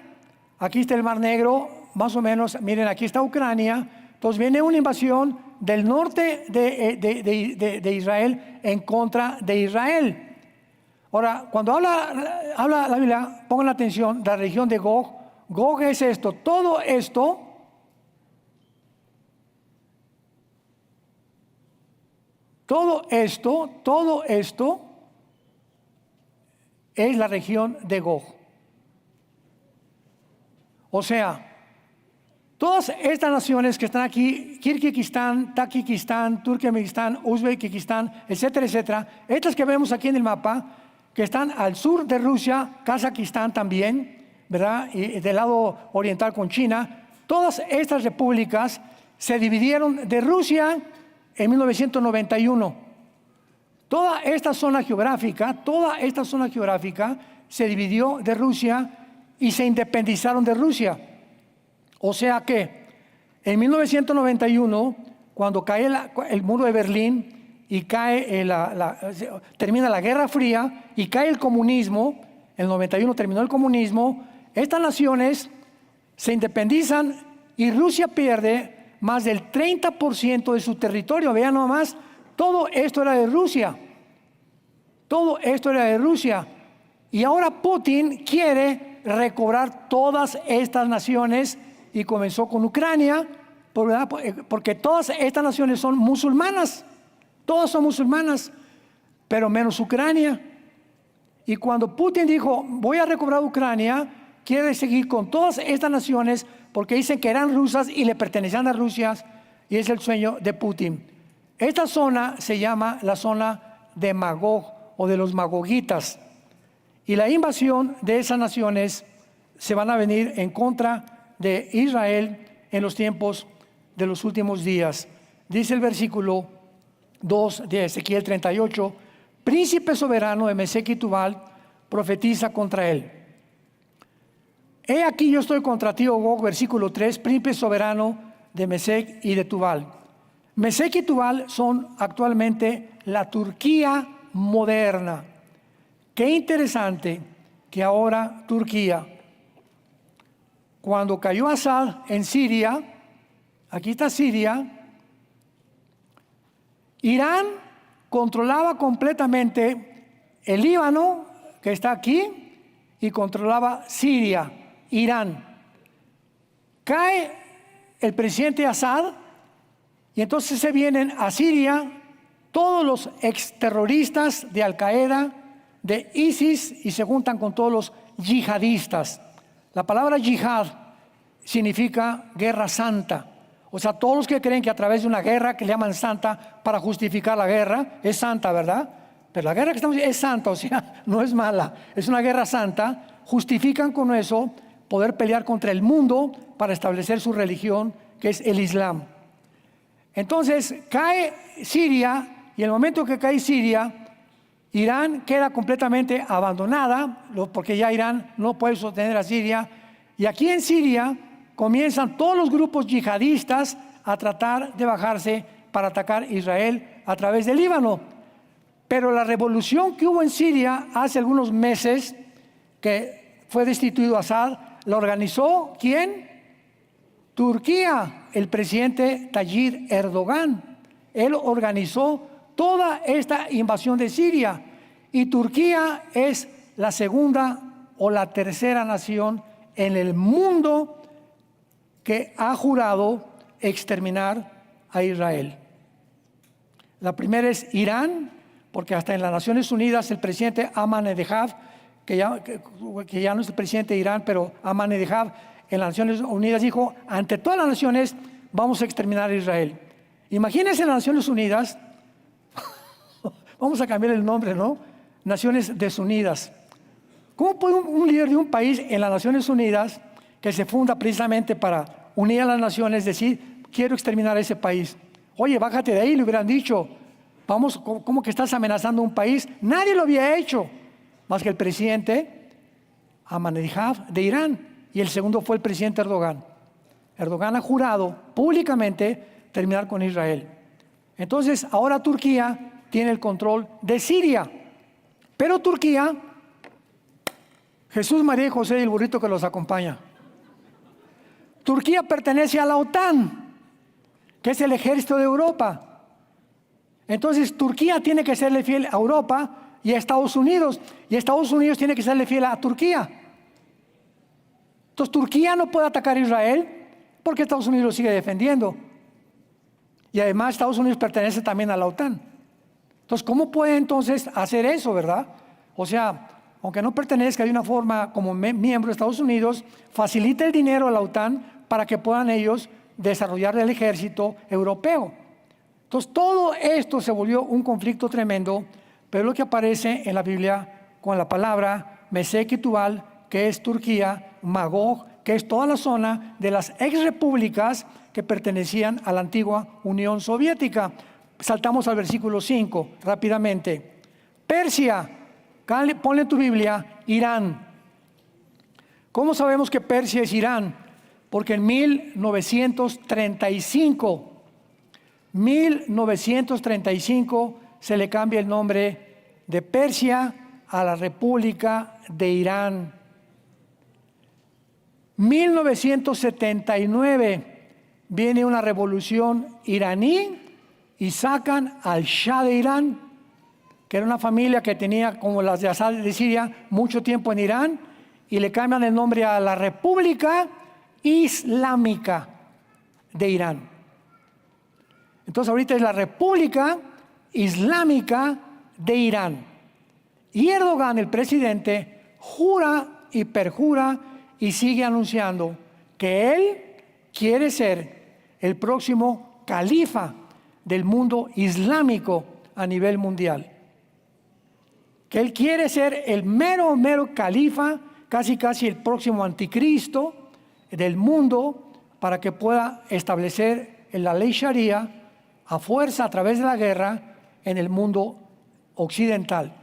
aquí está el Mar Negro, más o menos, miren, aquí está Ucrania. Entonces viene una invasión del norte de Israel en contra de Israel. Ahora, cuando habla la Biblia, pongan atención, la región de Gog. Gog es esto, todo esto es la región de Gog. O sea, todas estas naciones que están aquí, Kirguistán, Tayikistán, Turkmenistán, Uzbekistán, etcétera, etcétera, estas que vemos aquí en el mapa, que están al sur de Rusia, Kazajistán también, ¿verdad? Y del lado oriental con China, todas estas repúblicas se dividieron de Rusia en 1991. Toda esta zona geográfica se dividió de Rusia y se independizaron de Rusia. O sea que en 1991, cuando cae el muro de Berlín y termina la Guerra Fría y cae el comunismo, en el 91 terminó el comunismo, estas naciones se independizan y Rusia pierde más del 30% de su territorio. Vean nomás, todo esto era de Rusia. Todo esto era de Rusia. Y ahora Putin quiere recobrar todas estas naciones y comenzó con Ucrania, porque todas estas naciones son musulmanas. Todas son musulmanas, pero menos Ucrania. Y cuando Putin dijo, voy a recobrar Ucrania, quiere seguir con todas estas naciones porque dicen que eran rusas y le pertenecían a Rusia, y es el sueño de Putin. Esta zona se llama la zona de Magog o de los magogitas. Y la invasión de esas naciones se van a venir en contra de Israel en los tiempos de los últimos días. Dice el versículo 2 de Ezequiel 38, príncipe soberano de Mesec y Tubal profetiza contra él. He aquí yo estoy contra ti, oh Gog, versículo 3, príncipe soberano de Mesec y de Tubal. Mesec y Tubal son actualmente la Turquía moderna. Qué interesante que ahora Turquía, cuando cayó Asad en Siria, aquí está Siria, Irán controlaba completamente el Líbano, que está aquí, y controlaba Siria, Irán. Cae el presidente Asad y entonces se vienen a Siria todos los exterroristas de Al-Qaeda, de ISIS, y se juntan con todos los yihadistas. La palabra yihad significa guerra santa. O sea, todos los que creen que a través de una guerra que le llaman santa para justificar la guerra, es santa, ¿verdad? Pero la guerra que estamos es santa, o sea, no es mala, es una guerra santa. Justifican con eso poder pelear contra el mundo para establecer su religión, que es el Islam. Entonces cae Siria, y en el momento que cae Siria, Irán queda completamente abandonada, porque ya Irán no puede sostener a Siria, y aquí en Siria comienzan todos los grupos yihadistas a tratar de bajarse para atacar Israel a través del Líbano. Pero la revolución que hubo en Siria hace algunos meses, que fue destituido Assad, la organizó ¿quién? Turquía, el presidente Tayyip Erdogan. Él organizó toda esta invasión de Siria, y Turquía es la segunda o la tercera nación en el mundo que ha jurado exterminar a Israel. La primera es Irán, porque hasta en las Naciones Unidas el presidente Ahmadinejad, que ya no es el presidente de Irán, pero Ahmadinejad en las Naciones Unidas dijo, ante todas las naciones vamos a exterminar a Israel. Imagínense en las Naciones Unidas, vamos a cambiar el nombre, ¿no? Naciones Desunidas. ¿Cómo puede un líder de un país en las Naciones Unidas, que se funda precisamente para unir a las naciones, decir, quiero exterminar a ese país? Oye, bájate de ahí, le hubieran dicho. Vamos, ¿cómo que estás amenazando a un país? Nadie lo había hecho, más que el presidente Ahmadinejad de Irán, y el segundo fue el presidente Erdogan. Erdogan ha jurado públicamente terminar con Israel. Entonces, ahora Turquía tiene el control de Siria, pero Turquía, Jesús, María y José y el burrito que los acompaña. Turquía pertenece a la OTAN, que es el ejército de Europa. Entonces Turquía tiene que serle fiel a Europa y a Estados Unidos, y Estados Unidos tiene que serle fiel a Turquía. Entonces Turquía no puede atacar a Israel porque Estados Unidos lo sigue defendiendo, y además Estados Unidos pertenece también a la OTAN. Entonces, ¿cómo puede entonces hacer eso, verdad? O sea, aunque no pertenezca de una forma como miembro de Estados Unidos, facilita el dinero a la OTAN para que puedan ellos desarrollar el ejército europeo. Entonces, todo esto se volvió un conflicto tremendo, pero lo que aparece en la Biblia con la palabra Mesec y Tubal, que es Turquía, Magog, que es toda la zona de las exrepúblicas que pertenecían a la antigua Unión Soviética. Saltamos al versículo 5 rápidamente. Persia, ponle en tu Biblia, Irán. ¿Cómo sabemos que Persia es Irán? Porque en 1935 se le cambia el nombre de Persia a la República de Irán. 1979 viene una revolución iraní y sacan al Shah de Irán, que era una familia que tenía, como las de Assad de Siria, mucho tiempo en Irán, y le cambian el nombre a la República Islámica de Irán. Entonces ahorita es la República Islámica de Irán. Y Erdogan, el presidente, jura y perjura y sigue anunciando que él quiere ser el próximo califa del mundo islámico a nivel mundial. Que él quiere ser el mero califa, casi el próximo anticristo del mundo, para que pueda establecer en la ley Sharia a fuerza a través de la guerra en el mundo occidental.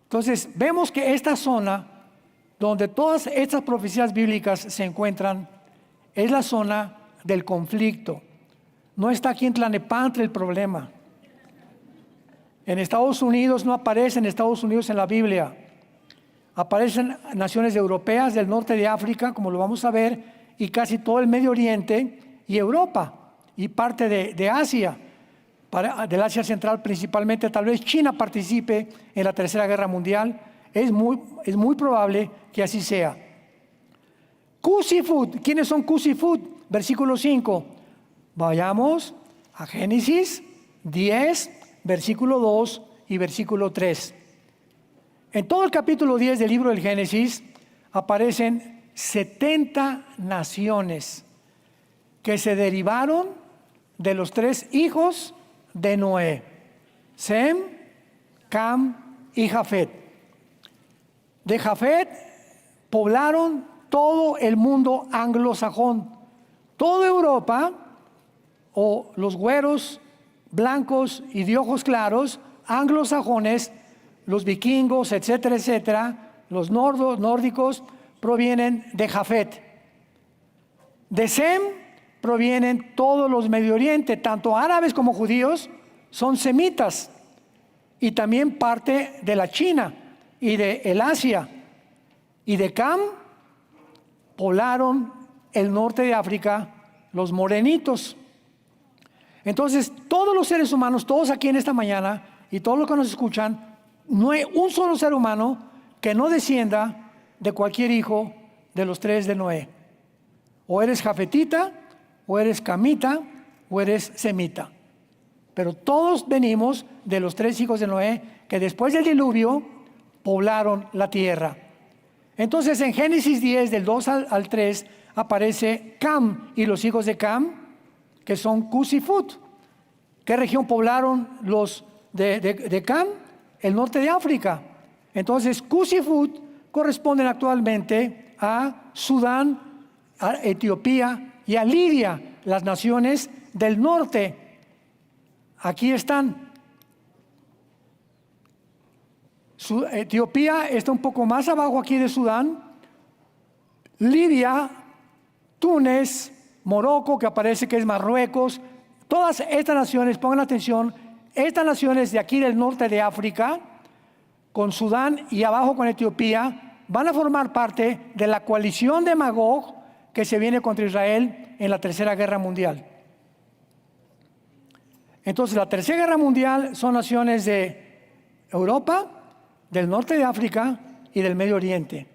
Entonces, vemos que esta zona donde todas estas profecías bíblicas se encuentran es la zona del conflicto. No está aquí en Tlalnepantla el problema. En Estados Unidos no aparecen Estados Unidos en la Biblia. Aparecen naciones europeas del norte de África, como lo vamos a ver, y casi todo el Medio Oriente y Europa y parte de Asia, del Asia Central principalmente. Tal vez China participe en la Tercera Guerra Mundial. Es muy probable que así sea. Cusifut. ¿Quiénes son Cusifut? Versículo 5. Vayamos a Génesis 10, versículo 2 y versículo 3. En todo el capítulo 10 del libro del Génesis aparecen 70 naciones que se derivaron de los 3 hijos de Noé: Sem, Cam y Jafet. De Jafet poblaron todo el mundo anglosajón, toda Europa, o los güeros, blancos y de ojos claros, anglosajones, los vikingos, etcétera, etcétera, los nórdicos, provienen de Jafet. De Sem provienen todos los Medio Oriente, tanto árabes como judíos, son semitas, y también parte de la China y de el Asia. Y de Cam poblaron el norte de África, los morenitos. Entonces, todos los seres humanos, todos aquí en esta mañana, y todos los que nos escuchan, no hay un solo ser humano que no descienda de cualquier hijo de los 3 de Noé. O eres jafetita, o eres camita, o eres semita. Pero todos venimos de los 3 hijos de Noé, que después del diluvio poblaron la tierra. Entonces, en Génesis 10, del 2 al 3, aparece Cam y los hijos de Cam, que son Cusifut. ¿Qué región poblaron los de Cam? El norte de África. Entonces, Cusifut corresponden actualmente a Sudán, a Etiopía y a Libia, las naciones del norte. Aquí están. Etiopía está un poco más abajo aquí de Sudán. Libia, Túnez, Morocco, que aparece que es Marruecos. Todas estas naciones, pongan atención, estas naciones de aquí del norte de África, con Sudán y abajo con Etiopía, van a formar parte de la coalición de Magog que se viene contra Israel en la Tercera Guerra Mundial. Entonces, la Tercera Guerra Mundial son naciones de Europa, del norte de África y del Medio Oriente,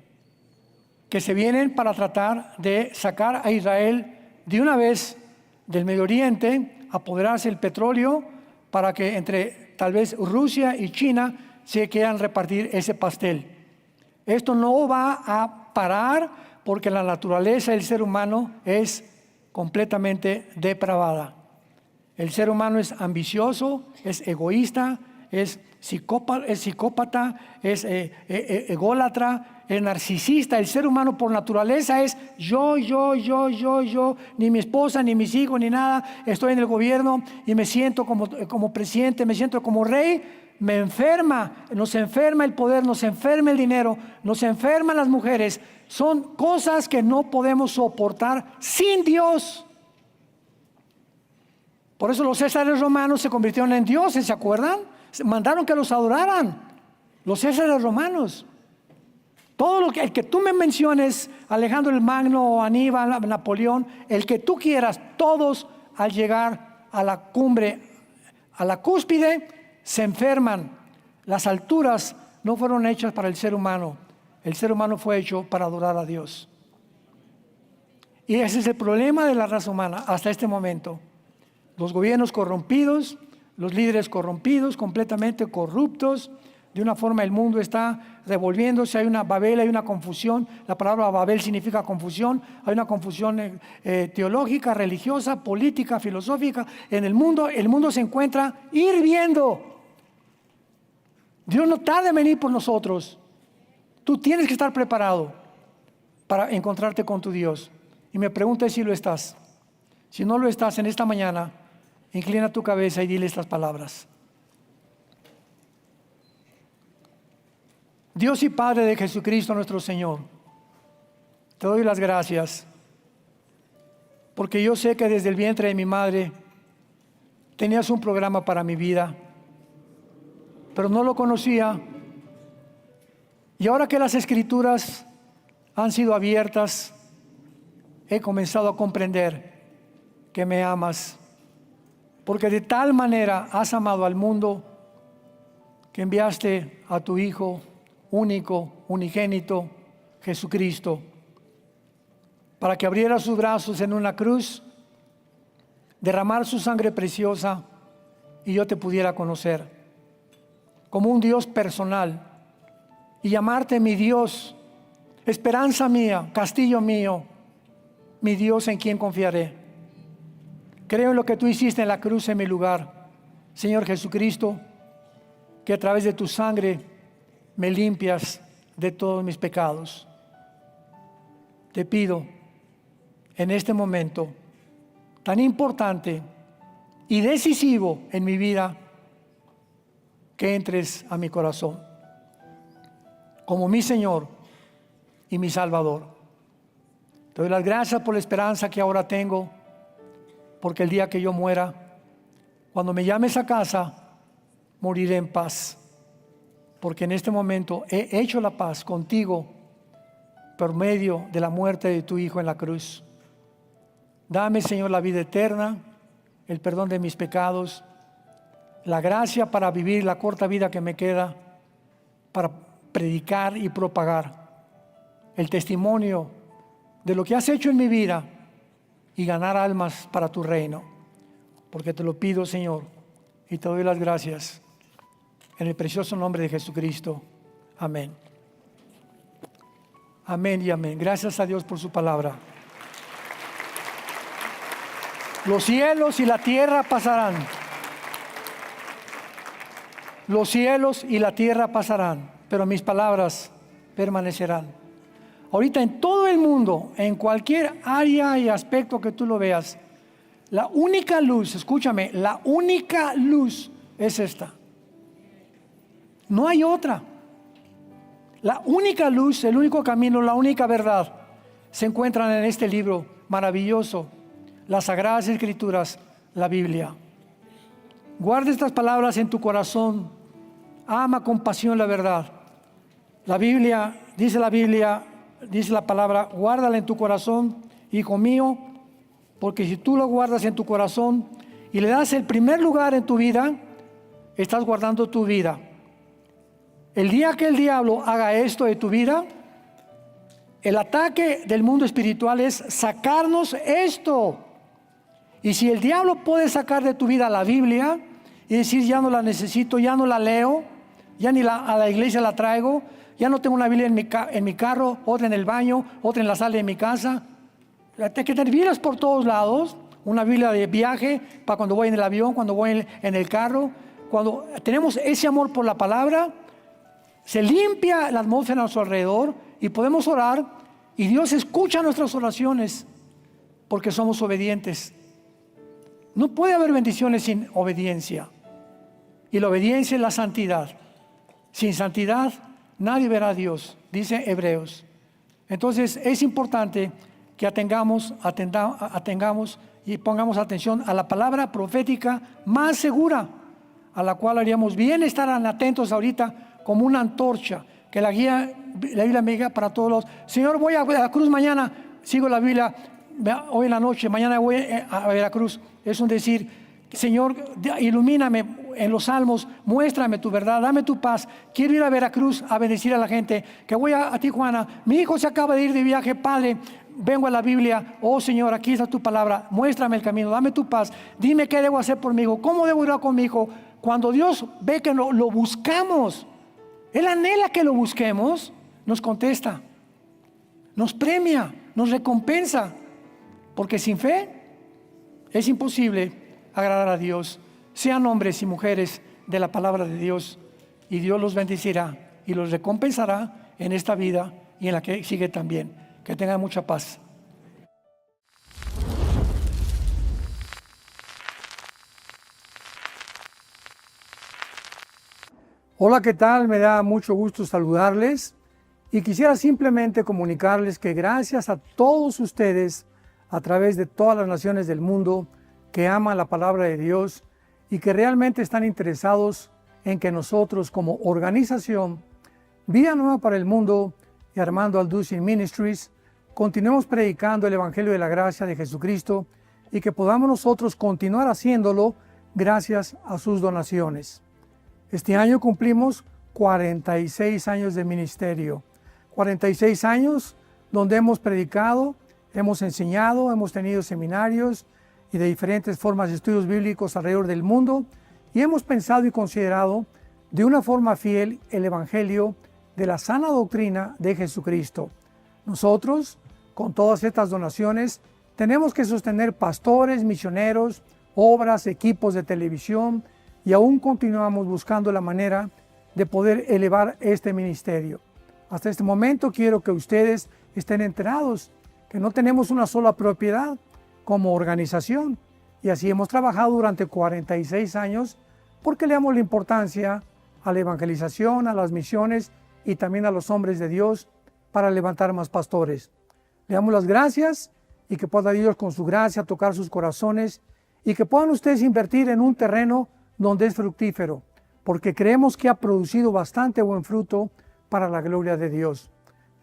que se vienen para tratar de sacar a Israel de una vez del Medio Oriente, apoderarse del petróleo, para que entre tal vez Rusia y China se quieran repartir ese pastel. Esto no va a parar porque la naturaleza del ser humano es completamente depravada. El ser humano es ambicioso, es egoísta, es psicópata, es ególatra, es narcisista. El ser humano por naturaleza es yo, ni mi esposa, ni mis hijos, ni nada. Estoy en el gobierno y me siento como presidente, me siento como rey. Me enferma, nos enferma el poder, nos enferma el dinero, nos enferman las mujeres. Son cosas que no podemos soportar sin Dios. Por eso los césares romanos se convirtieron en dioses, ¿se acuerdan? Mandaron que los adoraran, los césares romanos. Todo el que tú me menciones, Alejandro el Magno, Aníbal, Napoleón, el que tú quieras, todos al llegar a la cumbre, a la cúspide, se enferman. Las alturas no fueron hechas para el ser humano. El ser humano fue hecho para adorar a Dios. Y ese es el problema de la raza humana hasta este momento. Los gobiernos corrompidos, los líderes corrompidos, completamente corruptos. De una forma el mundo está revolviéndose, hay una Babel, hay una confusión. La palabra Babel significa confusión. Hay una confusión teológica, religiosa, política, filosófica. En el mundo se encuentra hirviendo. Dios no tarda en venir por nosotros. Tú tienes que estar preparado para encontrarte con tu Dios. Y me pregunto si lo estás. Si no lo estás en esta mañana, inclina tu cabeza y dile estas palabras. Dios y Padre de Jesucristo nuestro Señor, te doy las gracias, porque yo sé que desde el vientre de mi madre tenías un programa para mi vida, pero no lo conocía. Y ahora que las Escrituras han sido abiertas, he comenzado a comprender que me amas, porque de tal manera has amado al mundo que enviaste a tu Hijo único, unigénito, Jesucristo, para que abriera sus brazos en una cruz, derramar su sangre preciosa y yo te pudiera conocer como un Dios personal y llamarte mi Dios, esperanza mía, castillo mío, mi Dios en quien confiaré. Creo en lo que tú hiciste en la cruz en mi lugar, Señor Jesucristo, que a través de tu sangre me limpias de todos mis pecados. Te pido en este momento tan importante y decisivo en mi vida que entres a mi corazón como mi Señor y mi Salvador. Te doy las gracias por la esperanza que ahora tengo, porque el día que yo muera, cuando me llames a casa, moriré en paz, porque en este momento he hecho la paz contigo por medio de la muerte de tu Hijo en la cruz. Dame, Señor, la vida eterna, el perdón de mis pecados, la gracia para vivir la corta vida que me queda, para predicar y propagar el testimonio de lo que has hecho en mi vida y ganar almas para tu reino. Porque te lo pido, Señor, y te doy las gracias en el precioso nombre de Jesucristo. Amén. Amén y amén. Gracias a Dios por su palabra. Los cielos y la tierra pasarán. Los cielos y la tierra pasarán, pero mis palabras permanecerán. Ahorita en todo el mundo, en cualquier área y aspecto que tú lo veas, la única luz, escúchame, la única luz es esta. No hay otra. La única luz, el único camino, la única verdad se encuentran en este libro maravilloso, las Sagradas Escrituras, la Biblia. Guarda estas palabras en tu corazón. Ama con pasión la verdad. La Biblia, dice la palabra, guárdala en tu corazón, hijo mío, porque si tú lo guardas en tu corazón y le das el primer lugar en tu vida, estás guardando tu vida. El día que el diablo haga esto de tu vida, el ataque del mundo espiritual es sacarnos esto. Y si el diablo puede sacar de tu vida la Biblia y decir, ya no la necesito, ya no la leo, ya ni a la iglesia la traigo, ya no tengo una Biblia en mi carro, otra en el baño, otra en la sala de mi casa. Hay que tener Biblias por todos lados, una Biblia de viaje para cuando voy en el avión, cuando voy en el carro. Cuando tenemos ese amor por la palabra, se limpia la atmósfera a nuestro alrededor y podemos orar y Dios escucha nuestras oraciones porque somos obedientes. No puede haber bendiciones sin obediencia, y la obediencia es la santidad. Sin santidad nadie verá a Dios, dice Hebreos. Entonces es importante que atengamos y pongamos atención a la palabra profética más segura, a la cual haríamos bien estar atentos ahorita como una antorcha, que la Biblia me diga para todos los, Señor, voy a Veracruz mañana, sigo la Biblia, hoy en la noche, mañana voy a Veracruz. Es un decir, Señor, ilumíname en los salmos, muéstrame tu verdad, dame tu paz. Quiero ir a Veracruz a bendecir a la gente, que voy a Tijuana. Mi hijo se acaba de ir de viaje, Padre, vengo a la Biblia. Oh Señor, aquí está tu palabra, muéstrame el camino, dame tu paz. Dime qué debo hacer por mi hijo, cómo debo ir con mi hijo. Cuando Dios ve que lo buscamos, Él anhela que lo busquemos, nos contesta, nos premia, nos recompensa, porque sin fe es imposible agradar a Dios. Sean hombres y mujeres de la palabra de Dios, y Dios los bendecirá y los recompensará en esta vida y en la que sigue también. Que tengan mucha paz. Hola, ¿qué tal? Me da mucho gusto saludarles y quisiera simplemente comunicarles que gracias a todos ustedes a través de todas las naciones del mundo que aman la palabra de Dios y que realmente están interesados en que nosotros como organización Vida Nueva para el Mundo y Armando Alducin Ministries continuemos predicando el Evangelio de la Gracia de Jesucristo y que podamos nosotros continuar haciéndolo gracias a sus donaciones. Este año cumplimos 46 años de ministerio, 46 años donde hemos predicado, hemos enseñado, hemos tenido seminarios y de diferentes formas de estudios bíblicos alrededor del mundo y hemos pensado y considerado de una forma fiel el Evangelio de la sana doctrina de Jesucristo. Nosotros, con todas estas donaciones, tenemos que sostener pastores, misioneros, obras, equipos de televisión y aún continuamos buscando la manera de poder elevar este ministerio. Hasta este momento quiero que ustedes estén enterados que no tenemos una sola propiedad como organización y así hemos trabajado durante 46 años porque le damos la importancia a la evangelización, a las misiones y también a los hombres de Dios para levantar más pastores. Le damos las gracias y que pueda Dios con su gracia tocar sus corazones y que puedan ustedes invertir en un terreno donde es fructífero, porque creemos que ha producido bastante buen fruto para la gloria de Dios.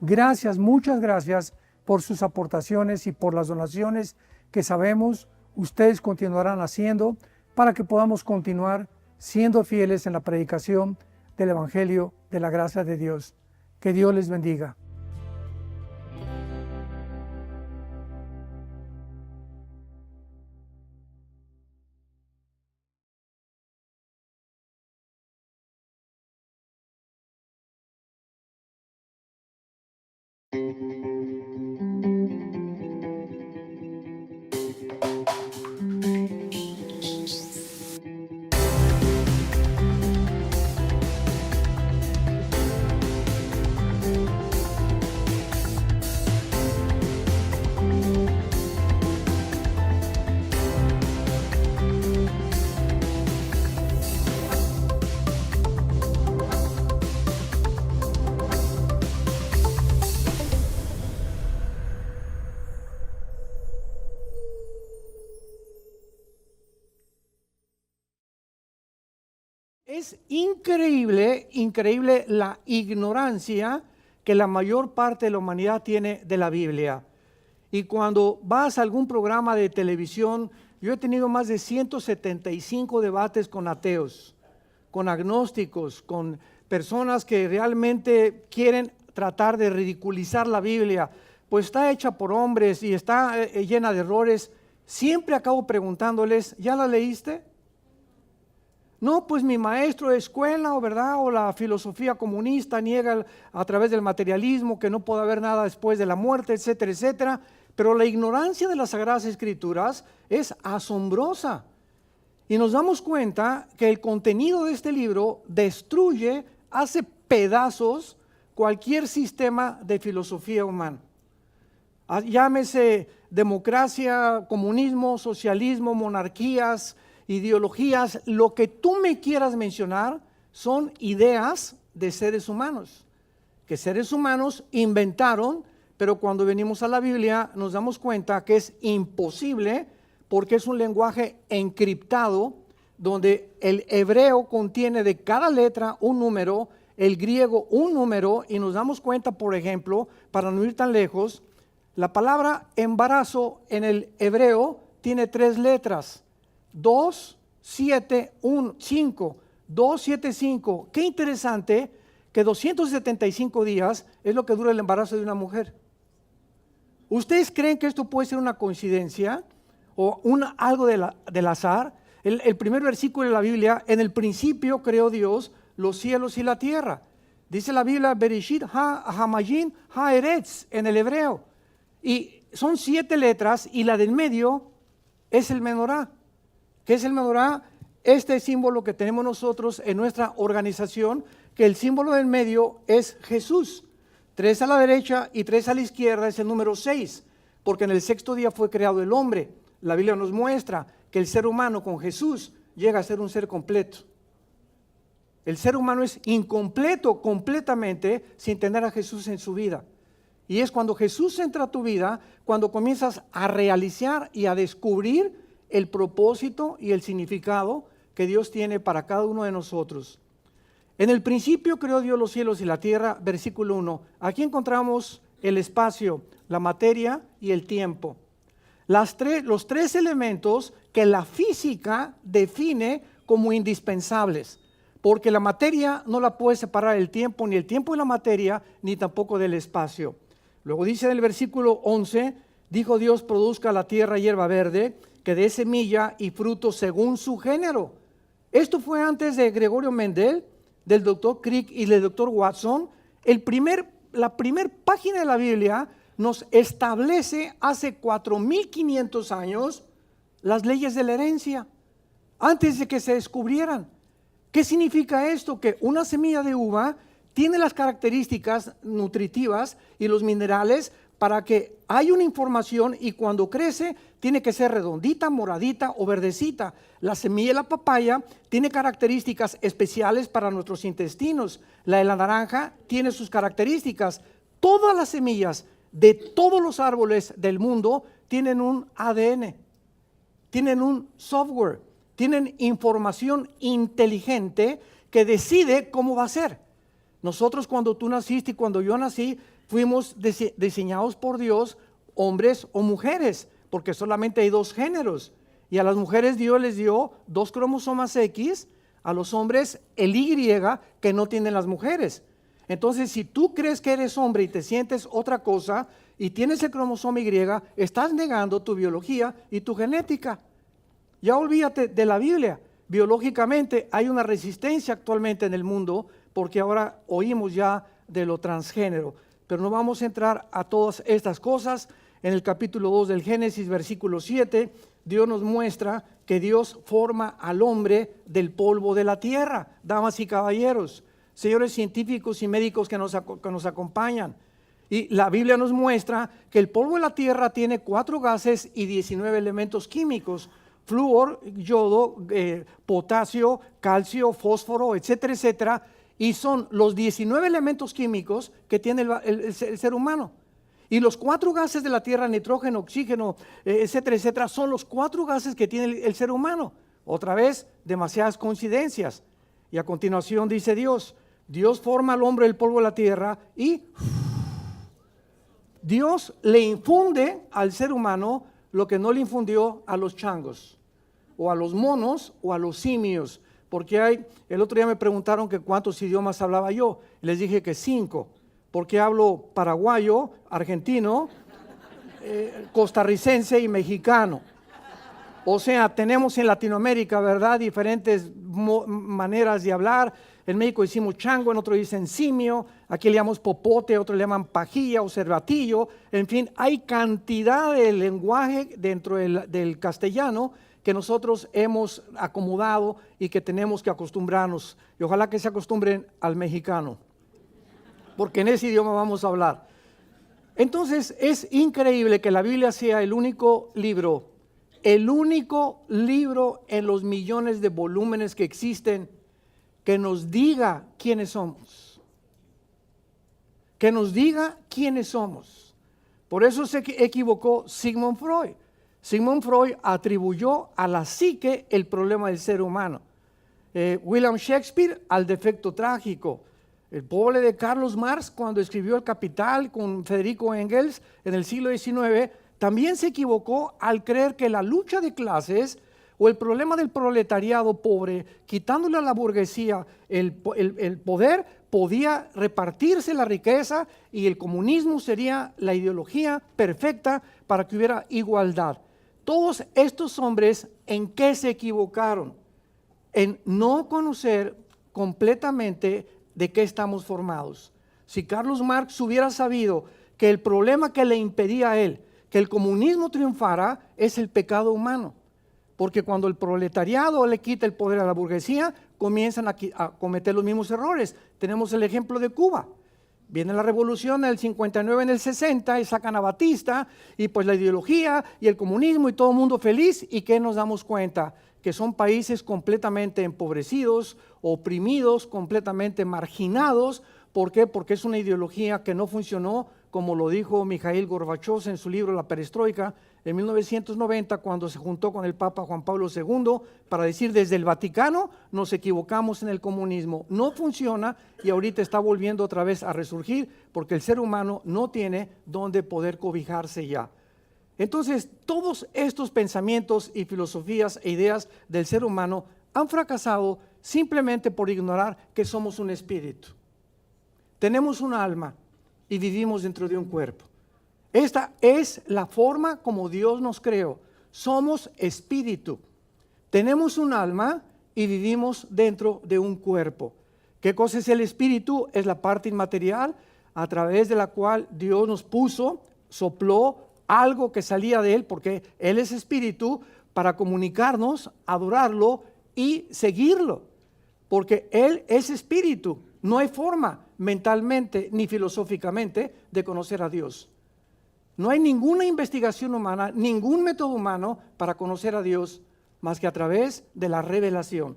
Gracias, muchas gracias por sus aportaciones y por las donaciones que sabemos ustedes continuarán haciendo para que podamos continuar siendo fieles en la predicación del Evangelio de la gracia de Dios. Que Dios les bendiga. Es increíble la ignorancia que la mayor parte de la humanidad tiene de la Biblia. Y cuando vas a algún programa de televisión, yo he tenido más de 175 debates con ateos, con agnósticos, con personas que realmente quieren tratar de ridiculizar la Biblia, pues está hecha por hombres y está llena de errores. Siempre acabo preguntándoles, ¿ya la leíste? No, pues mi maestro de escuela, ¿verdad? O la filosofía comunista niega a través del materialismo que no puede haber nada después de la muerte, etcétera, etcétera. Pero la ignorancia de las Sagradas Escrituras es asombrosa. Y nos damos cuenta que el contenido de este libro destruye, hace pedazos cualquier sistema de filosofía humana. Llámese democracia, comunismo, socialismo, monarquías, ideologías, lo que tú me quieras mencionar son ideas de seres humanos, que seres humanos inventaron, pero cuando venimos a la Biblia nos damos cuenta que es imposible porque es un lenguaje encriptado donde el hebreo contiene de cada letra un número, el griego un número y nos damos cuenta, por ejemplo, para no ir tan lejos, la palabra embarazo en el hebreo tiene 3 letras. 2, 7, 1, 5, 2, 7, 5. Qué interesante que 275 días es lo que dura el embarazo de una mujer. ¿Ustedes creen que esto puede ser una coincidencia o algo del azar? El primer versículo de la Biblia, en el principio creó Dios los cielos y la tierra. Dice la Biblia, Bereshit ha-hamayim ha-eretz en el hebreo. Y son 7 letras y la del medio es el menorá. ¿Qué es el menorá? Este símbolo que tenemos nosotros en nuestra organización, que el símbolo del medio es Jesús. 3 a la derecha y 3 a la izquierda es el número 6, porque en el 6º día fue creado el hombre. La Biblia nos muestra que el ser humano con Jesús llega a ser un ser completo. El ser humano es incompleto completamente sin tener a Jesús en su vida. Y es cuando Jesús entra a tu vida, cuando comienzas a realizar y a descubrir el propósito y el significado que Dios tiene para cada uno de nosotros. En el principio creó Dios los cielos y la tierra, versículo 1. Aquí encontramos el espacio, la materia y el tiempo. Los tres elementos que la física define como indispensables, porque la materia no la puede separar el tiempo, ni el tiempo de la materia, ni tampoco del espacio. Luego dice en el versículo 11, dijo Dios, produzca la tierra hierba verde, que dé semilla y fruto según su género. Esto fue antes de Gregorio Mendel, del doctor Crick y del doctor Watson. La primera página de la Biblia nos establece hace 4.500 años las leyes de la herencia, antes de que se descubrieran. ¿Qué significa esto? Que una semilla de uva tiene las características nutritivas y los minerales para que haya una información, y cuando crece tiene que ser redondita, moradita o verdecita. La semilla de la papaya tiene características especiales para nuestros intestinos. La de la naranja tiene sus características. Todas las semillas de todos los árboles del mundo tienen un ADN, tienen un software, tienen información inteligente que decide cómo va a ser. Nosotros, cuando tú naciste y cuando yo nací, fuimos diseñados por Dios, hombres o mujeres, porque solamente hay dos géneros. Y a las mujeres Dios les dio 2 cromosomas X, a los hombres el Y que no tienen las mujeres. Entonces, si tú crees que eres hombre y te sientes otra cosa y tienes el cromosoma Y, estás negando tu biología y tu genética. Ya olvídate de la Biblia. Biológicamente hay una resistencia actualmente en el mundo, porque ahora oímos ya de lo transgénero. Pero no vamos a entrar a todas estas cosas. En el capítulo 2 del Génesis, versículo 7, Dios nos muestra que Dios forma al hombre del polvo de la tierra. Damas y caballeros, señores científicos y médicos que nos acompañan. Y la Biblia nos muestra que el polvo de la tierra tiene 4 gases y 19 elementos químicos: flúor, yodo, potasio, calcio, fósforo, etcétera, etcétera. Y son los 19 elementos químicos que tiene el ser humano. Y los 4 gases de la tierra, nitrógeno, oxígeno, etcétera, etcétera, son los 4 gases que tiene el ser humano. Otra vez, demasiadas coincidencias. Y a continuación dice Dios forma al hombre del polvo de la tierra y Dios le infunde al ser humano lo que no le infundió a los changos, o a los monos, o a los simios. Porque el otro día me preguntaron que cuántos idiomas hablaba yo. Les dije que 5, porque hablo paraguayo, argentino, costarricense y mexicano. O sea, tenemos en Latinoamérica, ¿verdad?, diferentes maneras de hablar. En México decimos chango, en otro dicen simio, aquí le llamamos popote, otros le llaman pajilla o cervatillo. En fin, hay cantidad de lenguaje dentro del castellano que nosotros hemos acomodado y que tenemos que acostumbrarnos. Y ojalá que se acostumbren al mexicano, porque en ese idioma vamos a hablar. Entonces, es increíble que la Biblia sea el único libro en los millones de volúmenes que existen que nos diga quiénes somos. Que nos diga quiénes somos. Por eso se equivocó Sigmund Freud. Sigmund Freud atribuyó a la psique el problema del ser humano. William Shakespeare al defecto trágico. El pobre de Carlos Marx, cuando escribió El Capital con Federico Engels en el siglo XIX, también se equivocó al creer que la lucha de clases o el problema del proletariado pobre, quitándole a la burguesía el poder, podía repartirse la riqueza y el comunismo sería la ideología perfecta para que hubiera igualdad. Todos estos hombres, ¿en qué se equivocaron? En no conocer completamente de qué estamos formados. Si Carlos Marx hubiera sabido que el problema que le impedía a él que el comunismo triunfara es el pecado humano, porque cuando el proletariado le quita el poder a la burguesía, comienzan a cometer los mismos errores. Tenemos el ejemplo de Cuba. Viene la revolución en el 59, en el 60, y sacan a Batista, y pues la ideología y el comunismo y todo el mundo feliz. ¿Y qué nos damos cuenta? que son países completamente empobrecidos, oprimidos, completamente marginados. ¿Por qué? Porque es una ideología que no funcionó, como lo dijo Mikhail Gorbachev en su libro La Perestroika, en 1990, cuando se juntó con el Papa Juan Pablo II para decir: desde el Vaticano nos equivocamos en el comunismo, no funciona, y ahorita está volviendo otra vez a resurgir porque el ser humano no tiene dónde poder cobijarse ya. Entonces, todos estos pensamientos y filosofías e ideas del ser humano han fracasado simplemente por ignorar que somos un espíritu. Tenemos un alma y vivimos dentro de un cuerpo. Esta es la forma como Dios nos creó. Somos espíritu. Tenemos un alma y vivimos dentro de un cuerpo. ¿Qué cosa es el espíritu? Es la parte inmaterial a través de la cual Dios nos puso, sopló algo que salía de Él, porque Él es espíritu, para comunicarnos, adorarlo y seguirlo. Porque Él es espíritu. No hay forma mentalmente ni filosóficamente de conocer a Dios. No hay ninguna investigación humana, ningún método humano para conocer a Dios más que a través de la revelación.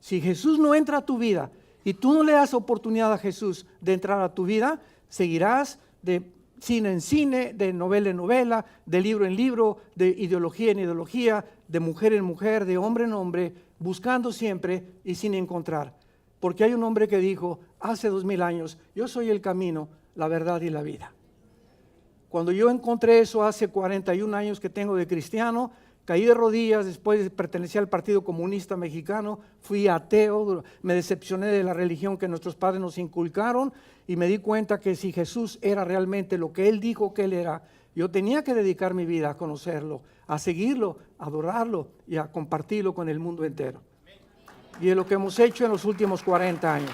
Si Jesús no entra a tu vida y tú no le das oportunidad a Jesús de entrar a tu vida, seguirás de cine en cine, de novela en novela, de libro en libro, de ideología en ideología, de mujer en mujer, de hombre en hombre, buscando siempre y sin encontrar. Porque hay un hombre que dijo hace 2000 años: yo soy el camino, la verdad y la vida. Cuando yo encontré eso hace 41 años que tengo de cristiano, caí de rodillas, después pertenecía al Partido Comunista Mexicano, fui ateo, me decepcioné de la religión que nuestros padres nos inculcaron y me di cuenta que si Jesús era realmente lo que Él dijo que Él era, yo tenía que dedicar mi vida a conocerlo, a seguirlo, a adorarlo y a compartirlo con el mundo entero. Y es lo que hemos hecho en los últimos 40 años.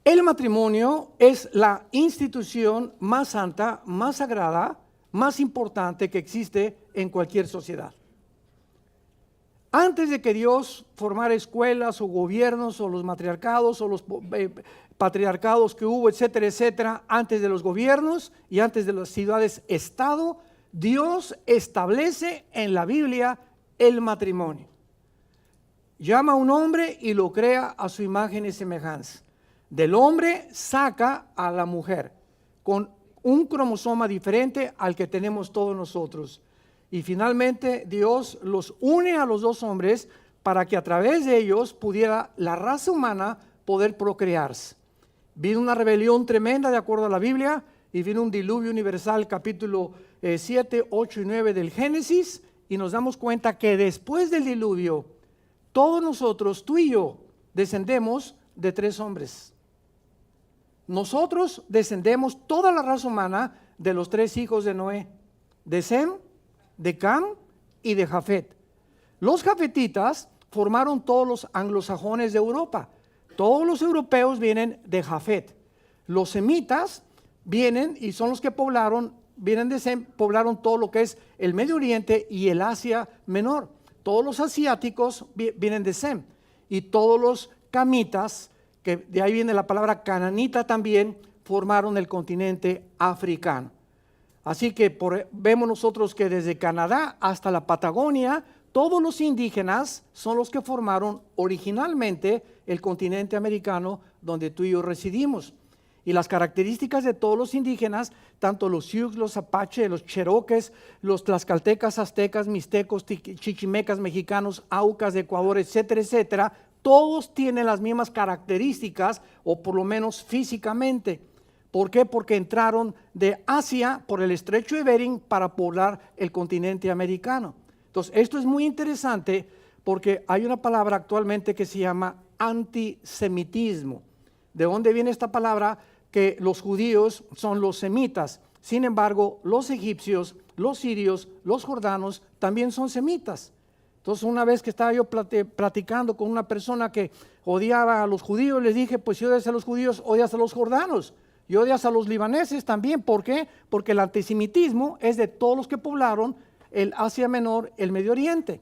El matrimonio es la institución más santa, más sagrada, más importante que existe en cualquier sociedad. Antes de que Dios formara escuelas o gobiernos o los matriarcados o los patriarcados que hubo, etcétera, etcétera, antes de los gobiernos y antes de las ciudades-estado, Dios establece en la Biblia el matrimonio. Llama a un hombre y lo crea a su imagen y semejanza. Del hombre saca a la mujer con un cromosoma diferente al que tenemos todos nosotros. Y finalmente Dios los une a los dos hombres para que a través de ellos pudiera la raza humana poder procrearse. Vino una rebelión tremenda de acuerdo a la Biblia y vino un diluvio universal, capítulo 7, 8 y 9 del Génesis, y nos damos cuenta que después del diluvio todos nosotros, tú y yo, descendemos de 3 hombres. Nosotros descendemos toda la raza humana de los 3 hijos de Noé, de Sem, de Cam y de Jafet. Los jafetitas formaron todos los anglosajones de Europa. Todos los europeos vienen de Jafet. Los semitas vienen y son los que vienen de Sem, poblaron todo lo que es el Medio Oriente y el Asia Menor. Todos los asiáticos vienen de Sem, y todos los camitas, que de ahí viene la palabra cananita también, formaron el continente africano. Así que vemos nosotros que desde Canadá hasta la Patagonia, todos los indígenas son los que formaron originalmente el continente americano donde tú y yo residimos. Y las características de todos los indígenas, tanto los Sioux, los Apache, los Cherokees, los Tlaxcaltecas, Aztecas, Mixtecos, Chichimecas, Mexicanos, Aucas de Ecuador, etcétera, etcétera, todos tienen las mismas características, o por lo menos físicamente. ¿Por qué? Porque entraron de Asia por el estrecho de Bering para poblar el continente americano. Entonces, esto es muy interesante porque hay una palabra actualmente que se llama antisemitismo. ¿De dónde viene esta palabra? Que los judíos son los semitas. Sin embargo, los egipcios, los sirios, los jordanos también son semitas. Entonces, una vez que estaba yo platicando con una persona que odiaba a los judíos, les dije: pues si odias a los judíos, odias a los jordanos y odias a los libaneses también. ¿Por qué? Porque el antisemitismo es de todos los que poblaron el Asia Menor, el Medio Oriente.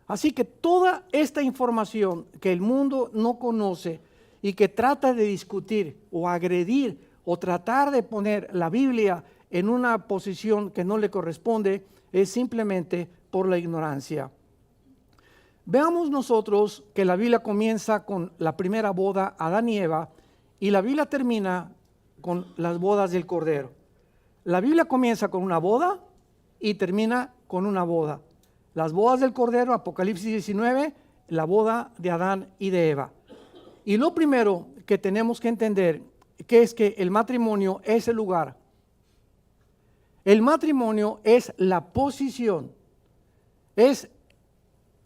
Así que toda esta información que el mundo no conoce y que trata de discutir o agredir o tratar de poner la Biblia en una posición que no le corresponde, es simplemente por la ignorancia. Veamos nosotros que la Biblia comienza con la primera boda, Adán y Eva, y la Biblia termina con las bodas del Cordero. La Biblia comienza con una boda y termina con una boda. Las bodas del Cordero, Apocalipsis 19, la boda de Adán y de Eva. Y lo primero que tenemos que entender que es que el matrimonio es el lugar. El matrimonio es la posición, es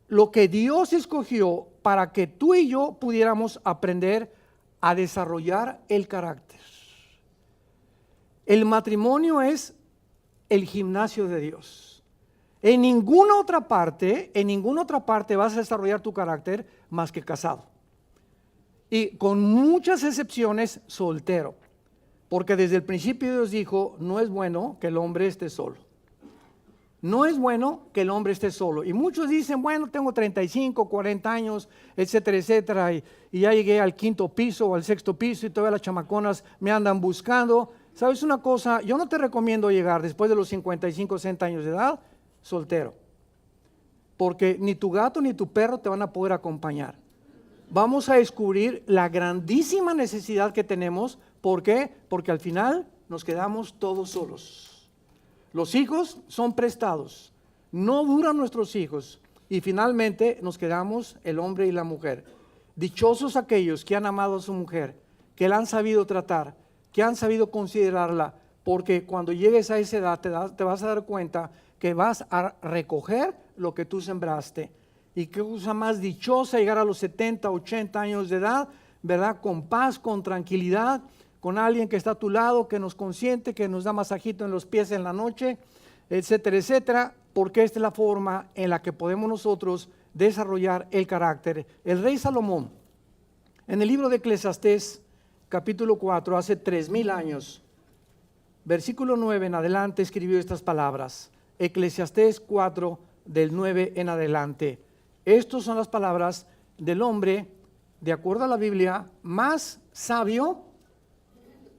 lo que Dios escogió para que tú y yo pudiéramos aprender a desarrollar el carácter. El matrimonio es el gimnasio de Dios. En ninguna otra parte vas a desarrollar tu carácter más que casado. Y con muchas excepciones, soltero. Porque desde el principio Dios dijo, no es bueno que el hombre esté solo. No es bueno que el hombre esté solo. Y muchos dicen, bueno, tengo 35, 40 años, etcétera, etcétera, y ya llegué al 5º piso o al 6º piso y todas las chamaconas me andan buscando. ¿Sabes una cosa? Yo no te recomiendo llegar después de los 55, 60 años de edad soltero. Porque ni tu gato ni tu perro te van a poder acompañar. Vamos a descubrir la grandísima necesidad que tenemos. ¿Por qué? Porque al final nos quedamos todos solos. Los hijos son prestados, no duran nuestros hijos y finalmente nos quedamos el hombre y la mujer. Dichosos aquellos que han amado a su mujer, que la han sabido tratar, que han sabido considerarla, porque cuando llegues a esa edad te vas a dar cuenta que vas a recoger lo que tú sembraste. Y qué cosa más dichosa llegar a los 70, 80 años de edad, ¿verdad? Con paz, con tranquilidad, con alguien que está a tu lado, que nos consiente, que nos da masajito en los pies en la noche, etcétera, etcétera, porque esta es la forma en la que podemos nosotros desarrollar el carácter. El rey Salomón, en el libro de Eclesiastés, capítulo 4, hace 3000 años, versículo 9 en adelante, escribió estas palabras. Eclesiastés 4, del 9 en adelante. Estas son las palabras del hombre, de acuerdo a la Biblia, más sabio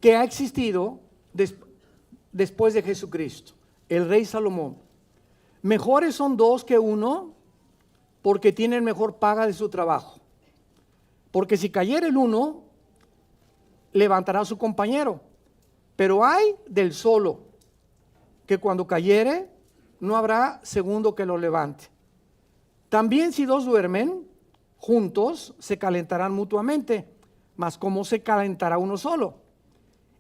que ha existido después de Jesucristo, el rey Salomón. Mejores son dos que uno, porque tienen mejor paga de su trabajo. Porque si cayera el uno, levantará a su compañero. Pero hay del solo, que cuando cayere, no habrá segundo que lo levante. También si dos duermen, juntos se calentarán mutuamente, mas ¿cómo se calentará uno solo?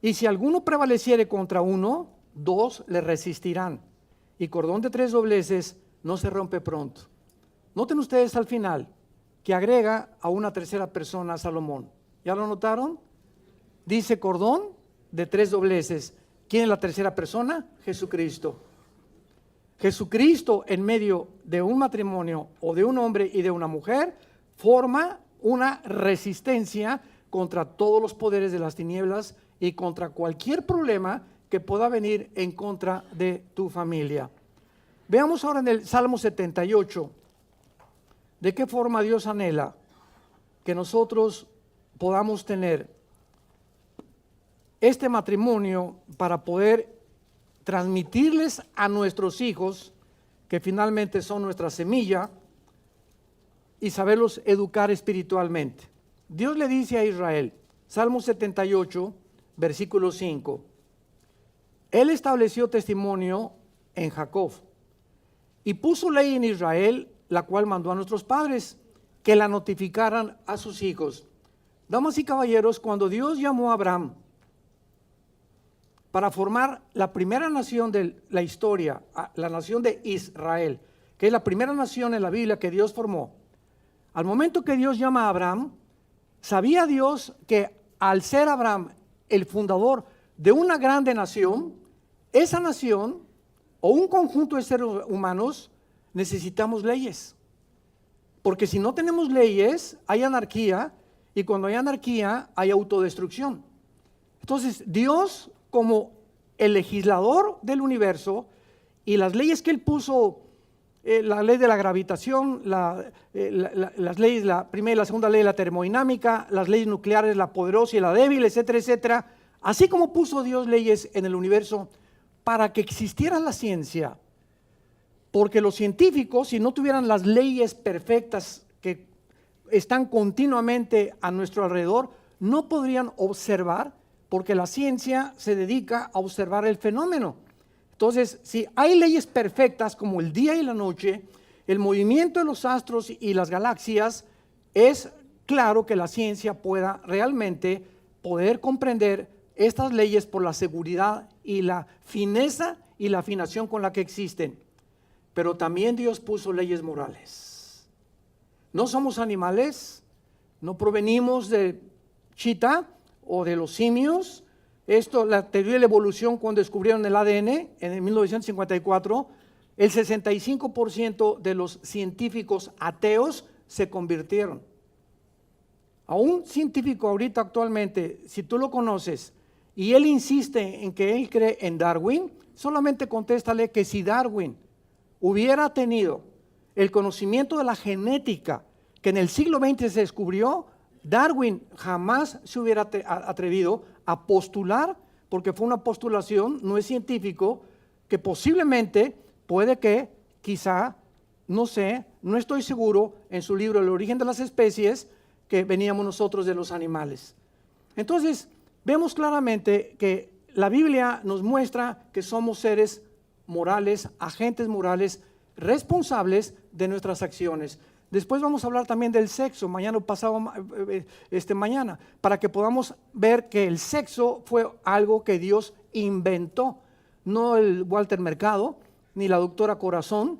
Y si alguno prevaleciere contra uno, dos le resistirán. Y cordón de 3 dobleces no se rompe pronto. Noten ustedes al final que agrega a una tercera persona a Salomón. ¿Ya lo notaron? Dice cordón de 3 dobleces. ¿Quién es la tercera persona? Jesucristo. Jesucristo en medio de un matrimonio o de un hombre y de una mujer forma una resistencia contra todos los poderes de las tinieblas y contra cualquier problema que pueda venir en contra de tu familia. Veamos ahora en el Salmo 78 de qué forma Dios anhela que nosotros podamos tener este matrimonio para poder transmitirles a nuestros hijos, que finalmente son nuestra semilla, y saberlos educar espiritualmente. Dios le dice a Israel, Salmo 78, versículo 5, Él estableció testimonio en Jacob y puso ley en Israel, la cual mandó a nuestros padres que la notificaran a sus hijos. Damas y caballeros, cuando Dios llamó a Abraham para formar la primera nación de la historia, la nación de Israel, que es la primera nación en la Biblia que Dios formó, al momento que Dios llama a Abraham, sabía Dios que al ser Abraham el fundador de una grande nación, esa nación o un conjunto de seres humanos necesitamos leyes. Porque si no tenemos leyes, hay anarquía, y cuando hay anarquía hay autodestrucción. Entonces Dios, como el legislador del universo, y las leyes que Él puso, la ley de la gravitación, las leyes, la primera y la segunda ley de la termodinámica, las leyes nucleares, la poderosa y la débil, etcétera, etcétera. Así como puso Dios leyes en el universo para que existiera la ciencia, porque los científicos, si no tuvieran las leyes perfectas que están continuamente a nuestro alrededor, no podrían observar, porque la ciencia se dedica a observar el fenómeno. Entonces, si hay leyes perfectas como el día y la noche, el movimiento de los astros y las galaxias, es claro que la ciencia pueda realmente poder comprender estas leyes por la seguridad y la fineza y la afinación con la que existen. Pero también Dios puso leyes morales. No somos animales, no provenimos de chita o de los simios. Esto, la teoría de la evolución, cuando descubrieron el ADN en 1954, el 65% de los científicos ateos se convirtieron. A un científico ahorita actualmente, si tú lo conoces y él insiste en que él cree en Darwin, solamente contéstale que si Darwin hubiera tenido el conocimiento de la genética que en el siglo XX se descubrió, Darwin jamás se hubiera atrevido a postular, porque fue una postulación, no es científico, que posiblemente puede que, quizá, no sé, no estoy seguro, en su libro El origen de las especies, que veníamos nosotros de los animales. Entonces, vemos claramente que la Biblia nos muestra que somos seres morales, agentes morales, responsables de nuestras acciones. Después vamos a hablar también del sexo, mañana para que podamos ver que el sexo fue algo que Dios inventó, no el Walter Mercado, ni la doctora Corazón,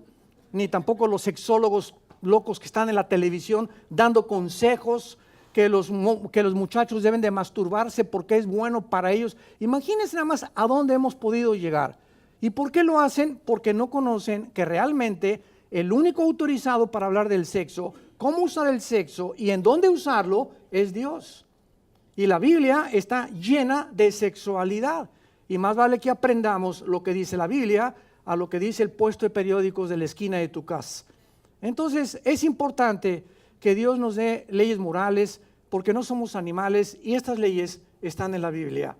ni tampoco los sexólogos locos que están en la televisión dando consejos que los muchachos deben de masturbarse porque es bueno para ellos. Imagínense nada más a dónde hemos podido llegar. ¿Y por qué lo hacen? Porque no conocen que realmente el único autorizado para hablar del sexo, cómo usar el sexo y en dónde usarlo es Dios. Y la Biblia está llena de sexualidad. Y más vale que aprendamos lo que dice la Biblia a lo que dice el puesto de periódicos de la esquina de tu casa. Entonces es importante que Dios nos dé leyes morales porque no somos animales y estas leyes están en la Biblia.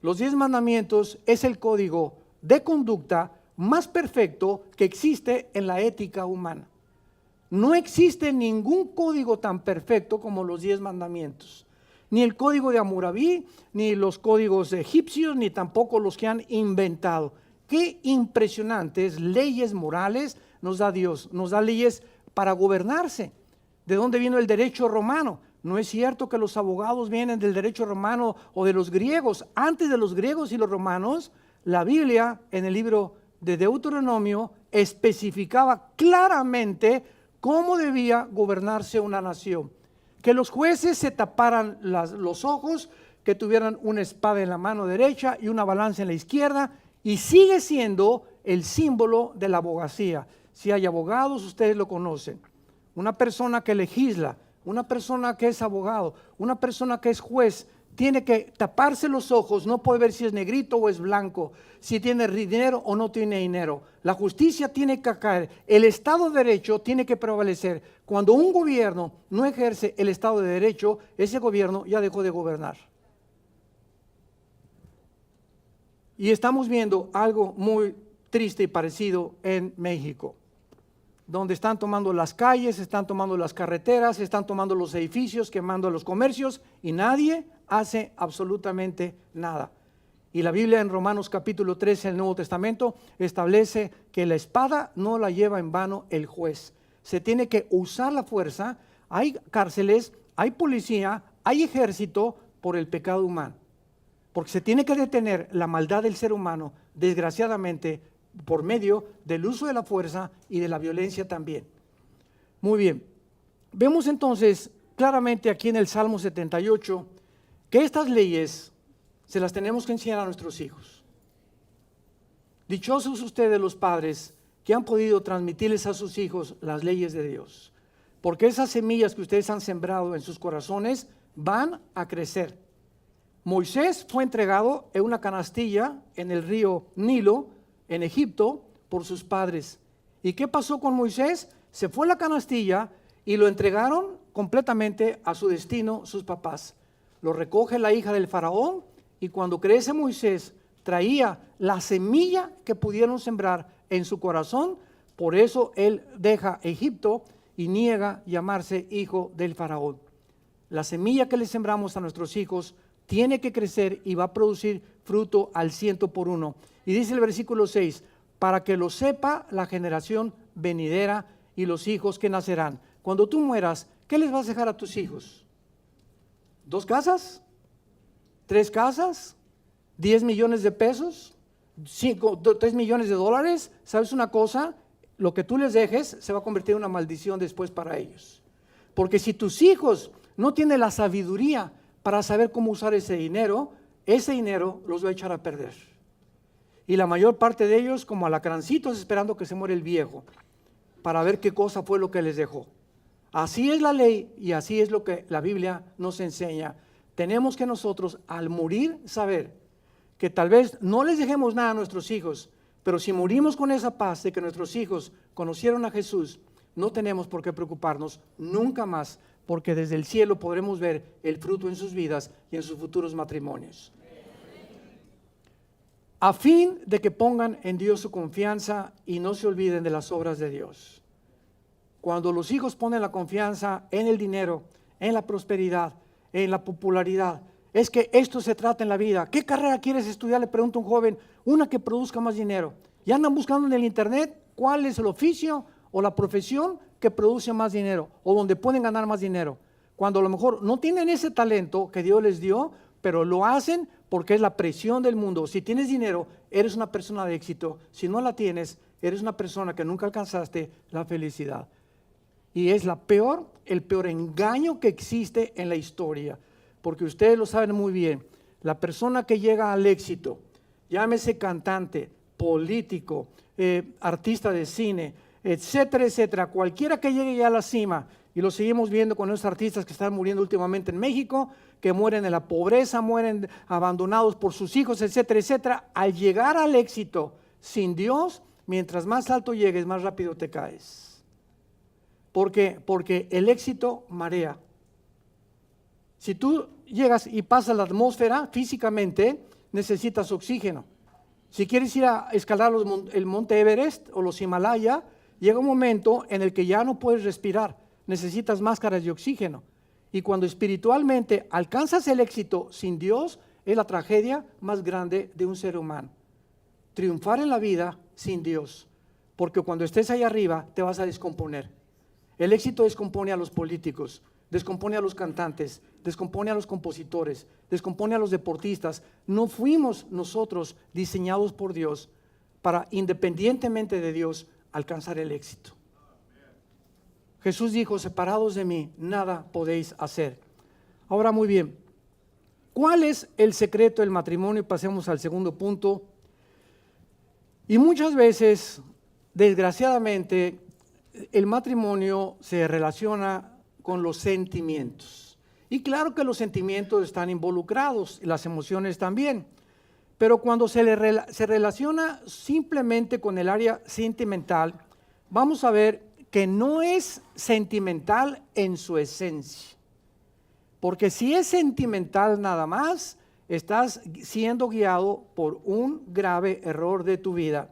Los 10 mandamientos es el código de conducta más perfecto que existe en la ética humana. No existe ningún código tan perfecto como los 10 mandamientos. Ni el código de Hammurabi, ni los códigos egipcios, ni tampoco los que han inventado. Qué impresionantes leyes morales nos da Dios. Nos da leyes para gobernarse. ¿De dónde vino el derecho romano? No es cierto que los abogados vienen del derecho romano o de los griegos. Antes de los griegos y los romanos, la Biblia en el libro de Deuteronomio especificaba claramente cómo debía gobernarse una nación. Que los jueces se taparan los ojos, que tuvieran una espada en la mano derecha y una balanza en la izquierda, y sigue siendo el símbolo de la abogacía. Si hay abogados, ustedes lo conocen. Una persona que legisla, una persona que es abogado, una persona que es juez, tiene que taparse los ojos, no puede ver si es negrito o es blanco, si tiene dinero o no tiene dinero. La justicia tiene que caer, el Estado de Derecho tiene que prevalecer. Cuando un gobierno no ejerce el Estado de Derecho, ese gobierno ya dejó de gobernar. Y estamos viendo algo muy triste y parecido en México, donde están tomando las calles, están tomando las carreteras, están tomando los edificios, quemando los comercios y nadie hace absolutamente nada. Y la Biblia en Romanos capítulo 13 del Nuevo Testamento establece que la espada no la lleva en vano el juez. Se tiene que usar la fuerza. Hay cárceles, hay policía, hay ejército por el pecado humano. Porque se tiene que detener la maldad del ser humano, desgraciadamente, por medio del uso de la fuerza y de la violencia también. Muy bien, vemos entonces claramente aquí en el Salmo 78 que estas leyes se las tenemos que enseñar a nuestros hijos. Dichosos ustedes los padres que han podido transmitirles a sus hijos las leyes de Dios, porque esas semillas que ustedes han sembrado en sus corazones van a crecer. Moisés fue entregado en una canastilla en el río Nilo, en Egipto, por sus padres. ¿Y qué pasó con Moisés? Se fue a la canastilla y lo entregaron completamente a su destino sus papás. Lo recoge la hija del faraón y cuando crece Moisés, traía la semilla que pudieron sembrar en su corazón. Por eso él deja Egipto y niega llamarse hijo del faraón. La semilla que le sembramos a nuestros hijos tiene que crecer y va a producir fruto al 100%. Y dice el versículo 6, para que lo sepa la generación venidera y los hijos que nacerán. Cuando tú mueras, ¿qué les vas a dejar a tus hijos? ¿2 casas? ¿3 casas? ¿10 millones de pesos? 3 millones de dólares? ¿Sabes una cosa? Lo que tú les dejes se va a convertir en una maldición después para ellos. Porque si tus hijos no tienen la sabiduría para saber cómo usar ese dinero los va a echar a perder. Y la mayor parte de ellos como alacrancitos esperando que se muera el viejo para ver qué cosa fue lo que les dejó. Así es la ley y así es lo que la Biblia nos enseña. Tenemos que nosotros al morir saber que tal vez no les dejemos nada a nuestros hijos, pero si morimos con esa paz de que nuestros hijos conocieron a Jesús, no tenemos por qué preocuparnos nunca más, porque desde el cielo podremos ver el fruto en sus vidas y en sus futuros matrimonios. A fin de que pongan en Dios su confianza y no se olviden de las obras de Dios. Cuando los hijos ponen la confianza en el dinero, en la prosperidad, en la popularidad, es que esto se trata en la vida. ¿Qué carrera quieres estudiar? Le pregunta un joven, una que produzca más dinero. Y andan buscando en el internet cuál es el oficio o la profesión que produce más dinero o donde pueden ganar más dinero. Cuando a lo mejor no tienen ese talento que Dios les dio, pero lo hacen porque es la presión del mundo. Si tienes dinero, eres una persona de éxito. Si no la tienes, eres una persona que nunca alcanzaste la felicidad. Y es el peor engaño que existe en la historia. Porque ustedes lo saben muy bien, la persona que llega al éxito, llámese cantante, político, artista de cine, etcétera, etcétera, cualquiera que llegue ya a la cima, y lo seguimos viendo con esos artistas que están muriendo últimamente en México, que mueren en la pobreza, mueren abandonados por sus hijos, etcétera, etcétera, al llegar al éxito sin Dios, mientras más alto llegues, más rápido te caes. ¿Por qué? Porque el éxito marea. Si tú llegas y pasas la atmósfera físicamente, necesitas oxígeno. Si quieres ir a escalar el monte Everest o los Himalaya, llega un momento en el que ya no puedes respirar, necesitas máscaras de oxígeno. Y cuando espiritualmente alcanzas el éxito sin Dios, es la tragedia más grande de un ser humano. Triunfar en la vida sin Dios, porque cuando estés ahí arriba te vas a descomponer. El éxito descompone a los políticos, descompone a los cantantes, descompone a los compositores, descompone a los deportistas. No fuimos nosotros diseñados por Dios para, independientemente de Dios, alcanzar el éxito. Jesús dijo, separados de mí, nada podéis hacer. Ahora muy bien, ¿cuál es el secreto del matrimonio? Pasemos al segundo punto. Y muchas veces, desgraciadamente, el matrimonio se relaciona con los sentimientos. Y claro que los sentimientos están involucrados, y las emociones también. Pero cuando se relaciona simplemente con el área sentimental, vamos a ver que no es sentimental en su esencia. Porque si es sentimental nada más, estás siendo guiado por un grave error de tu vida.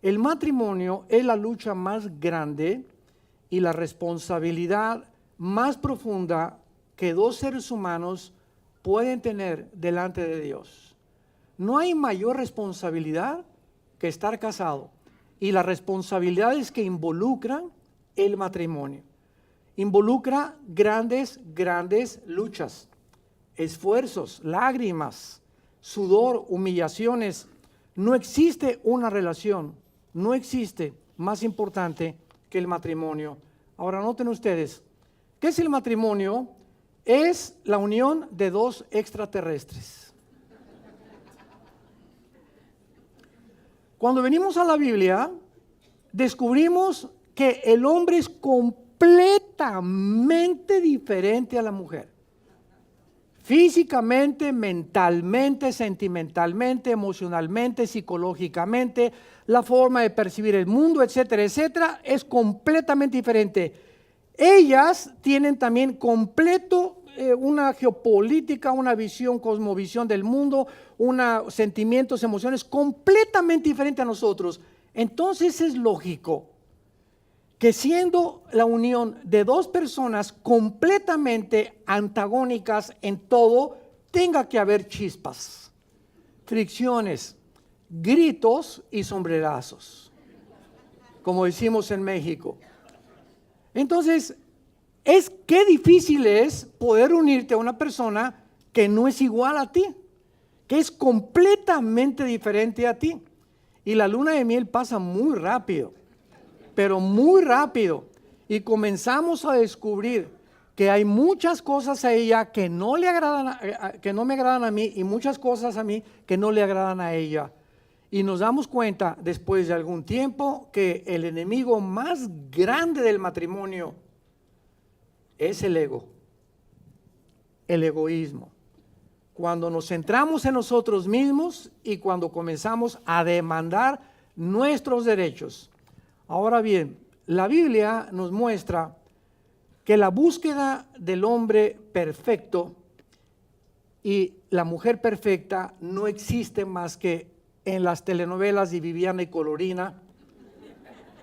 El matrimonio es la lucha más grande y la responsabilidad más profunda que 2 seres humanos pueden tener delante de Dios. No hay mayor responsabilidad que estar casado y las responsabilidades que involucran el matrimonio. Involucra grandes luchas, esfuerzos, lágrimas, sudor, humillaciones. No existe una relación, no existe más importante que el matrimonio. Ahora noten ustedes, ¿qué es el matrimonio? Es la unión de 2 extraterrestres. Cuando venimos a la Biblia, descubrimos que el hombre es completamente diferente a la mujer. Físicamente, mentalmente, sentimentalmente, emocionalmente, psicológicamente, la forma de percibir el mundo, etcétera, etcétera, es completamente diferente. Ellas tienen también completo una geopolítica, una visión, cosmovisión del mundo, sentimientos, emociones completamente diferentes a nosotros. Entonces es lógico que siendo la unión de dos personas completamente antagónicas en todo, tenga que haber chispas, fricciones, gritos y sombrerazos, como decimos en México. Entonces, qué difícil es poder unirte a una persona que no es igual a ti, que es completamente diferente a ti. Y la luna de miel pasa muy rápido, pero muy rápido. Y comenzamos a descubrir que hay muchas cosas a ella que no le agradan, que no me agradan a mí, y muchas cosas a mí que no le agradan a ella. Y nos damos cuenta después de algún tiempo que el enemigo más grande del matrimonio es el ego, el egoísmo. Cuando nos centramos en nosotros mismos y cuando comenzamos a demandar nuestros derechos. Ahora bien, la Biblia nos muestra que la búsqueda del hombre perfecto y la mujer perfecta no existe más que en las telenovelas de Viviana y Colorina,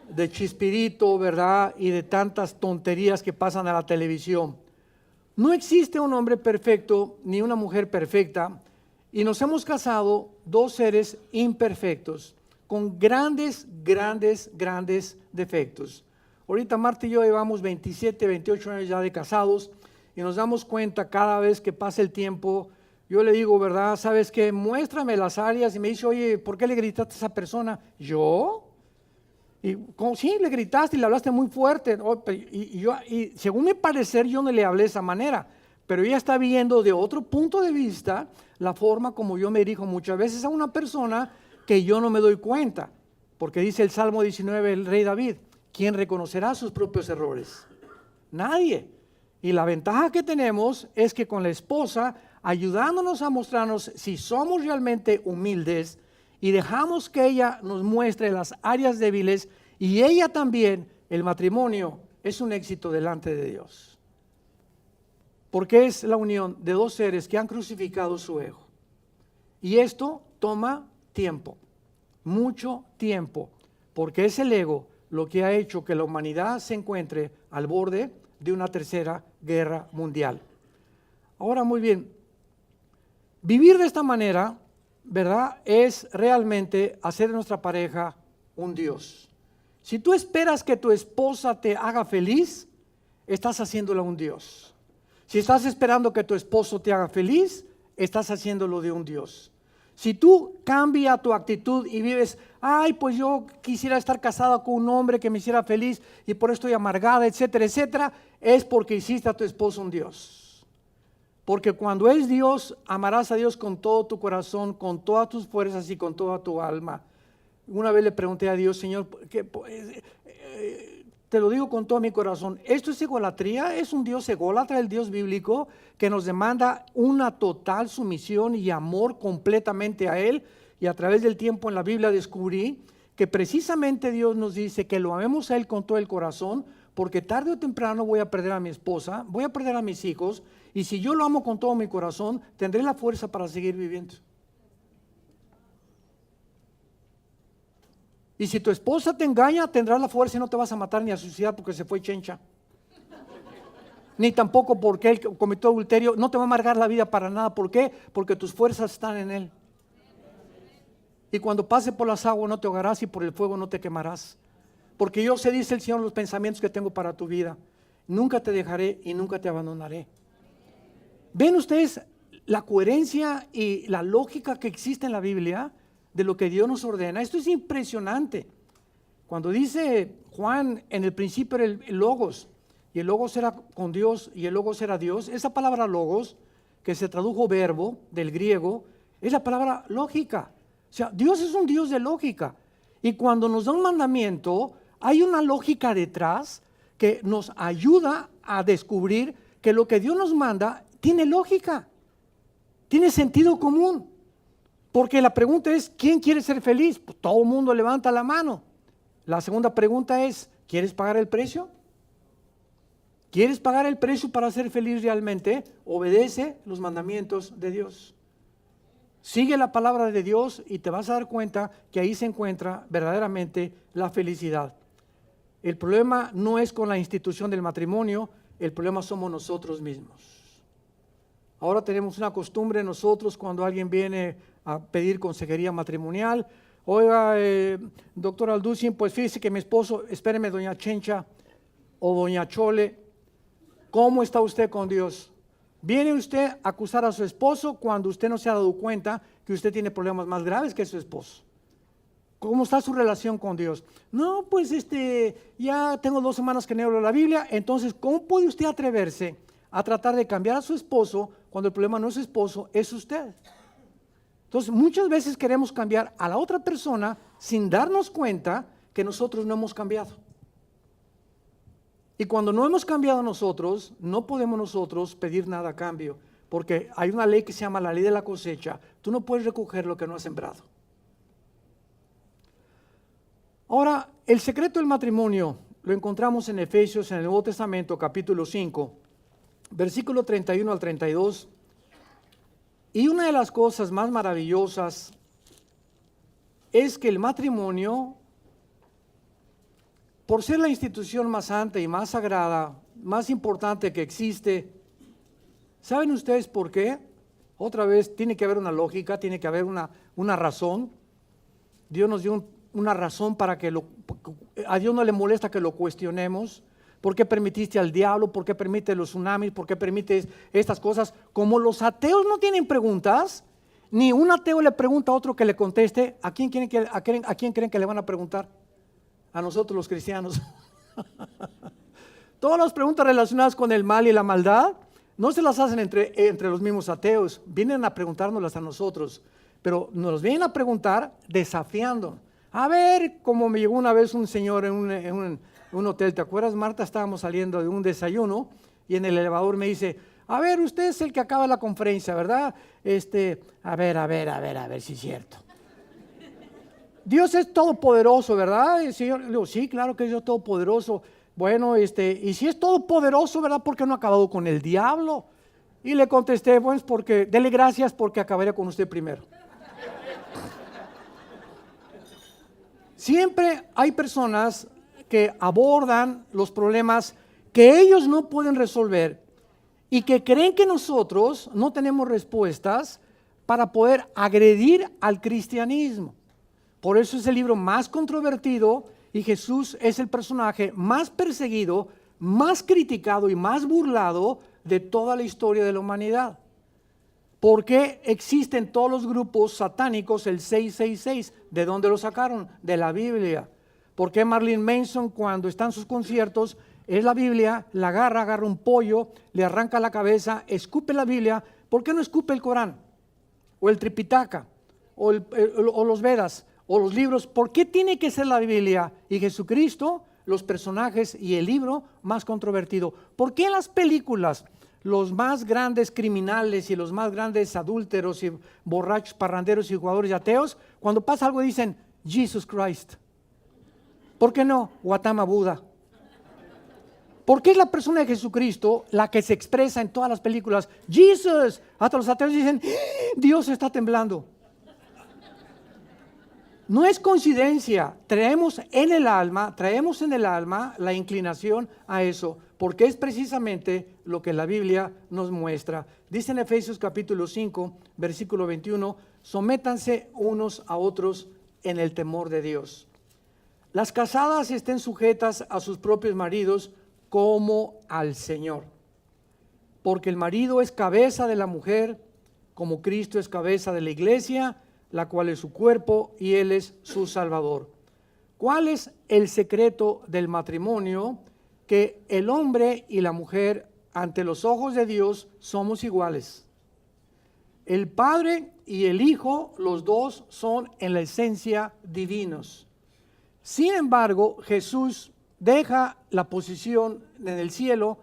de Chespirito, ¿verdad? Y de tantas tonterías que pasan a la televisión. No existe un hombre perfecto ni una mujer perfecta, y nos hemos casado dos seres imperfectos, con grandes defectos. Ahorita Marta y yo llevamos 27, 28 años ya de casados, y nos damos cuenta cada vez que pasa el tiempo. Yo le digo, ¿verdad? ¿Sabes qué? Muéstrame las áreas. Y me dice, oye, ¿por qué le gritaste a esa persona? ¿Yo? Y como, sí, le gritaste y le hablaste muy fuerte. Y según mi parecer, yo no le hablé de esa manera. Pero ella está viendo de otro punto de vista la forma como yo me dirijo muchas veces a una persona que yo no me doy cuenta. Porque dice el Salmo 19, el rey David, ¿quién reconocerá sus propios errores? Nadie. Y la ventaja que tenemos es que con la esposa, ayudándonos a mostrarnos si somos realmente humildes y dejamos que ella nos muestre las áreas débiles, y ella también, el matrimonio es un éxito delante de Dios. Porque es la unión de dos seres que han crucificado su ego. Y esto toma tiempo, mucho tiempo, porque es el ego lo que ha hecho que la humanidad se encuentre al borde de una tercera guerra mundial. Ahora, muy bien, vivir de esta manera, ¿verdad?, es realmente hacer de nuestra pareja un Dios. Si tú esperas que tu esposa te haga feliz, estás haciéndola un Dios. Si estás esperando que tu esposo te haga feliz, estás haciéndolo de un Dios. Si tú cambias tu actitud y vives, ay, pues yo quisiera estar casada con un hombre que me hiciera feliz y por eso estoy amargada, etcétera, etcétera, es porque hiciste a tu esposo un Dios. Porque cuando es Dios, amarás a Dios con todo tu corazón, con todas tus fuerzas y con toda tu alma. Una vez le pregunté a Dios, Señor, te lo digo con todo mi corazón, ¿esto es egolatría? ¿Es un Dios ególatra, el Dios bíblico, que nos demanda una total sumisión y amor completamente a Él? Y a través del tiempo en la Biblia descubrí que precisamente Dios nos dice que lo amemos a Él con todo el corazón, porque tarde o temprano voy a perder a mi esposa, voy a perder a mis hijos, y si yo lo amo con todo mi corazón, tendré la fuerza para seguir viviendo. Y si tu esposa te engaña, tendrás la fuerza y no te vas a matar ni a suicidar porque se fue chencha. Ni tampoco porque él cometió adulterio, no te va a amargar la vida para nada. ¿Por qué? Porque tus fuerzas están en Él. Y cuando pase por las aguas no te ahogarás y por el fuego no te quemarás. Porque yo sé, dice el Señor, los pensamientos que tengo para tu vida. Nunca te dejaré y nunca te abandonaré. ¿Ven ustedes la coherencia y la lógica que existe en la Biblia de lo que Dios nos ordena? Esto es impresionante. Cuando dice Juan, en el principio era el Logos, y el Logos era con Dios, y el Logos era Dios, esa palabra Logos, que se tradujo verbo del griego, es la palabra lógica. O sea, Dios es un Dios de lógica. Y cuando nos da un mandamiento, hay una lógica detrás que nos ayuda a descubrir que lo que Dios nos manda tiene lógica, tiene sentido común. Porque la pregunta es, ¿quién quiere ser feliz? Pues todo el mundo levanta la mano. La segunda pregunta es, ¿quieres pagar el precio? ¿Quieres pagar el precio para ser feliz realmente? Obedece los mandamientos de Dios. Sigue la palabra de Dios y te vas a dar cuenta que ahí se encuentra verdaderamente la felicidad. El problema no es con la institución del matrimonio, el problema somos nosotros mismos. Ahora tenemos una costumbre nosotros cuando alguien viene a pedir consejería matrimonial. Oiga, doctor Alducin, pues fíjese que mi esposo, espéreme, doña Chencha o doña Chole, ¿cómo está usted con Dios? ¿Viene usted a acusar a su esposo cuando usted no se ha dado cuenta que usted tiene problemas más graves que su esposo? ¿Cómo está su relación con Dios? No, pues ya tengo 2 semanas que no hablo la Biblia, entonces ¿cómo puede usted atreverse a tratar de cambiar a su esposo cuando el problema no es su esposo, es usted? Entonces muchas veces queremos cambiar a la otra persona sin darnos cuenta que nosotros no hemos cambiado. Y cuando no hemos cambiado nosotros, no podemos nosotros pedir nada a cambio, porque hay una ley que se llama la ley de la cosecha. Tú no puedes recoger lo que no has sembrado. Ahora, el secreto del matrimonio lo encontramos en Efesios, en el Nuevo Testamento, capítulo 5, versículo 31 al 32. Y una de las cosas más maravillosas es que el matrimonio, por ser la institución más santa y más sagrada, más importante que existe, ¿saben ustedes por qué? Otra vez, tiene que haber una lógica, tiene que haber una razón. Dios nos dio una razón para que a Dios no le molesta que lo cuestionemos. ¿Por qué permitiste al diablo? ¿Por qué permites los tsunamis? ¿Por qué permites estas cosas? Como los ateos no tienen preguntas, ni un ateo le pregunta a otro que le conteste. ¿A quién creen que le van a preguntar? A nosotros los cristianos. Todas las preguntas relacionadas con el mal y la maldad no se las hacen entre los mismos ateos, vienen a preguntárnoslas a nosotros, pero nos vienen a preguntar desafiando. A ver, como me llegó una vez un señor en un hotel, ¿te acuerdas, Marta? Estábamos saliendo de un desayuno y en el elevador me dice, a ver, usted es el que acaba la conferencia, ¿verdad? A ver si es cierto. Dios es todopoderoso, ¿verdad? El Señor, le digo, sí, claro que es Dios todopoderoso. Bueno, y si es todopoderoso, ¿verdad? ¿Por qué no ha acabado con el diablo? Y le contesté, pues dele gracias porque acabaré con usted primero. Siempre hay personas que abordan los problemas que ellos no pueden resolver y que creen que nosotros no tenemos respuestas para poder agredir al cristianismo. Por eso es el libro más controvertido y Jesús es el personaje más perseguido, más criticado y más burlado de toda la historia de la humanidad. ¿Por qué existen todos los grupos satánicos, el 666? ¿De dónde lo sacaron? De la Biblia. ¿Por qué Marilyn Manson cuando está en sus conciertos es la Biblia, la agarra un pollo, le arranca la cabeza, escupe la Biblia? ¿Por qué no escupe el Corán? O el Tripitaka, o los Vedas, o los libros. ¿Por qué tiene que ser la Biblia y Jesucristo, los personajes y el libro más controvertido? ¿Por qué en las películas los más grandes criminales y los más grandes adúlteros y borrachos, parranderos y jugadores y ateos, cuando pasa algo dicen Jesus Christ? ¿Por qué no Gautama Buda? ¿Por qué es la persona de Jesucristo la que se expresa en todas las películas? Jesus. Hasta los ateos dicen Dios está temblando. No es coincidencia, traemos en el alma la inclinación a eso, porque es precisamente lo que la Biblia nos muestra. Dice en Efesios capítulo 5, versículo 21, sométanse unos a otros en el temor de Dios. Las casadas estén sujetas a sus propios maridos como al Señor, porque el marido es cabeza de la mujer, como Cristo es cabeza de la iglesia, la cual es su cuerpo y Él es su Salvador. ¿Cuál es el secreto del matrimonio? Que el hombre y la mujer ante los ojos de Dios somos iguales. El Padre y el Hijo, los dos son en la esencia divinos. Sin embargo, Jesús deja la posición en el cielo,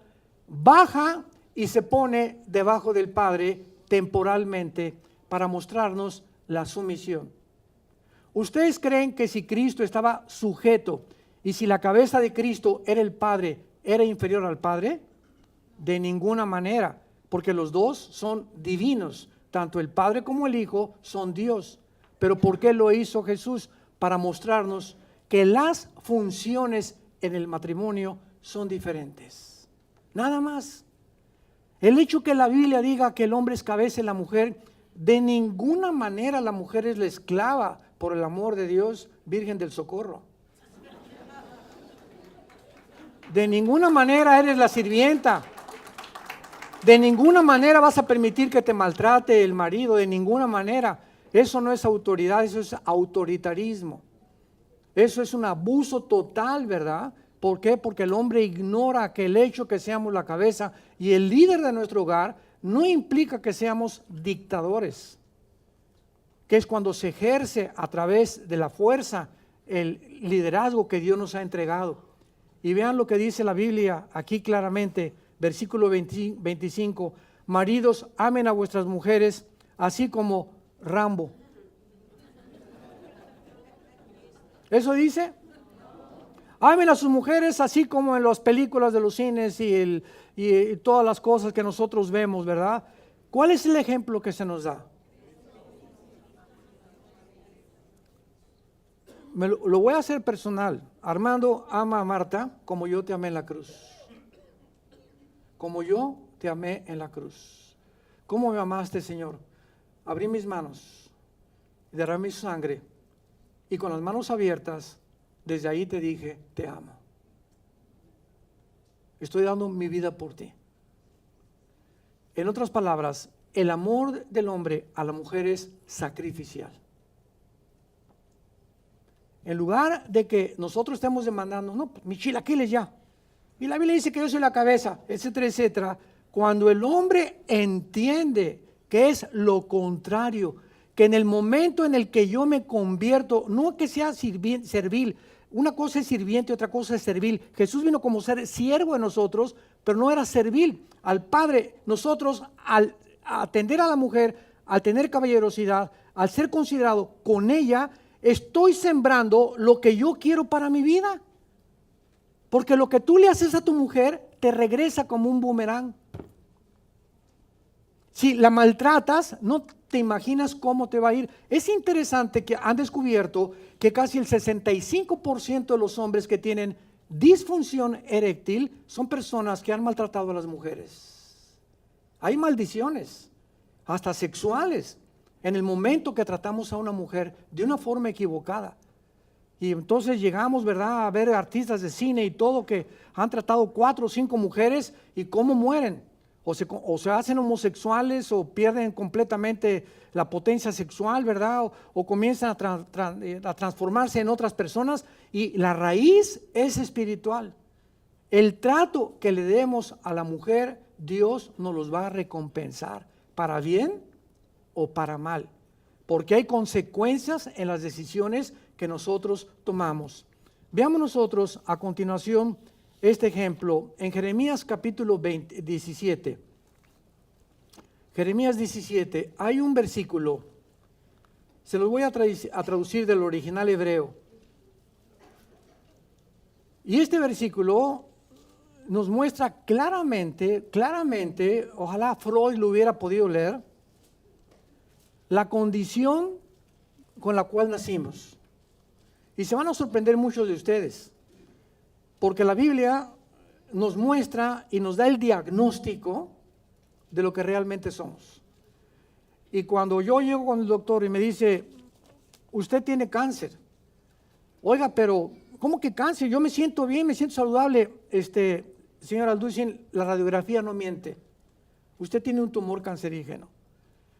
baja y se pone debajo del Padre temporalmente para mostrarnos la sumisión. ¿Ustedes creen que si Cristo estaba sujeto y si la cabeza de Cristo era el Padre, era inferior al Padre? De ninguna manera, porque los dos son divinos, tanto el Padre como el Hijo son Dios. Pero ¿por qué lo hizo Jesús? Para mostrarnos que las funciones en el matrimonio son diferentes. Nada más. El hecho que la Biblia diga que el hombre es cabeza y la mujer, de ninguna manera la mujer es la esclava, por el amor de Dios, Virgen del Socorro. De ninguna manera eres la sirvienta. De ninguna manera vas a permitir que te maltrate el marido, de ninguna manera. Eso no es autoridad, eso es autoritarismo. Eso es un abuso total, ¿verdad? ¿Por qué? Porque el hombre ignora que el hecho que seamos la cabeza y el líder de nuestro hogar no implica que seamos dictadores, que es cuando se ejerce a través de la fuerza el liderazgo que Dios nos ha entregado. Y vean lo que dice la Biblia aquí claramente, versículo 25, maridos, amen a vuestras mujeres, así como Rambo. ¿Eso dice? Amen a sus mujeres así como en las películas de los cines y todas las cosas que nosotros vemos, ¿verdad? ¿Cuál es el ejemplo que se nos da? Lo voy a hacer personal. Armando ama a Marta como yo te amé en la cruz. Como yo te amé en la cruz. ¿Cómo me amaste, Señor? Abrí mis manos, derramé su sangre y con las manos abiertas, desde ahí te dije, te amo. Estoy dando mi vida por ti. En otras palabras, el amor del hombre a la mujer es sacrificial. En lugar de que nosotros estemos demandando, no, mis chilaquiles ya. Y la Biblia dice que yo soy la cabeza, etcétera, etcétera. Cuando el hombre entiende que es lo contrario, que en el momento en el que yo me convierto, no que sea servil, una cosa es sirviente, otra cosa es servil. Jesús vino como ser siervo de nosotros, pero no era servil al Padre. Nosotros, al atender a la mujer, al tener caballerosidad, al ser considerado con ella, estoy sembrando lo que yo quiero para mi vida. Porque lo que tú le haces a tu mujer te regresa como un boomerang. Si la maltratas, no te imaginas cómo te va a ir. Es interesante que han descubierto que casi el 65% de los hombres que tienen disfunción eréctil son personas que han maltratado a las mujeres. Hay maldiciones, hasta sexuales, en el momento que tratamos a una mujer de una forma equivocada. Y entonces llegamos, ¿verdad?, a ver artistas de cine y todo que han tratado 4 o 5 mujeres y cómo mueren. O se hacen homosexuales o pierden completamente la potencia sexual, ¿verdad? O comienzan a transformarse en otras personas y la raíz es espiritual. El trato que le demos a la mujer, Dios nos los va a recompensar, para bien o para mal, porque hay consecuencias en las decisiones que nosotros tomamos. Veamos nosotros a continuación este ejemplo en Jeremías capítulo 17. Jeremías 17, hay un versículo, se los voy a traducir del original hebreo. Y este versículo nos muestra claramente, ojalá Freud lo hubiera podido leer, la condición con la cual nacimos. Y se van a sorprender muchos de ustedes, porque la Biblia nos muestra y nos da el diagnóstico de lo que realmente somos. Y cuando yo llego con el doctor y me dice, usted tiene cáncer. Oiga, pero ¿cómo que cáncer? Yo me siento bien, me siento saludable. Señor Alducin, la radiografía no miente. Usted tiene un tumor cancerígeno.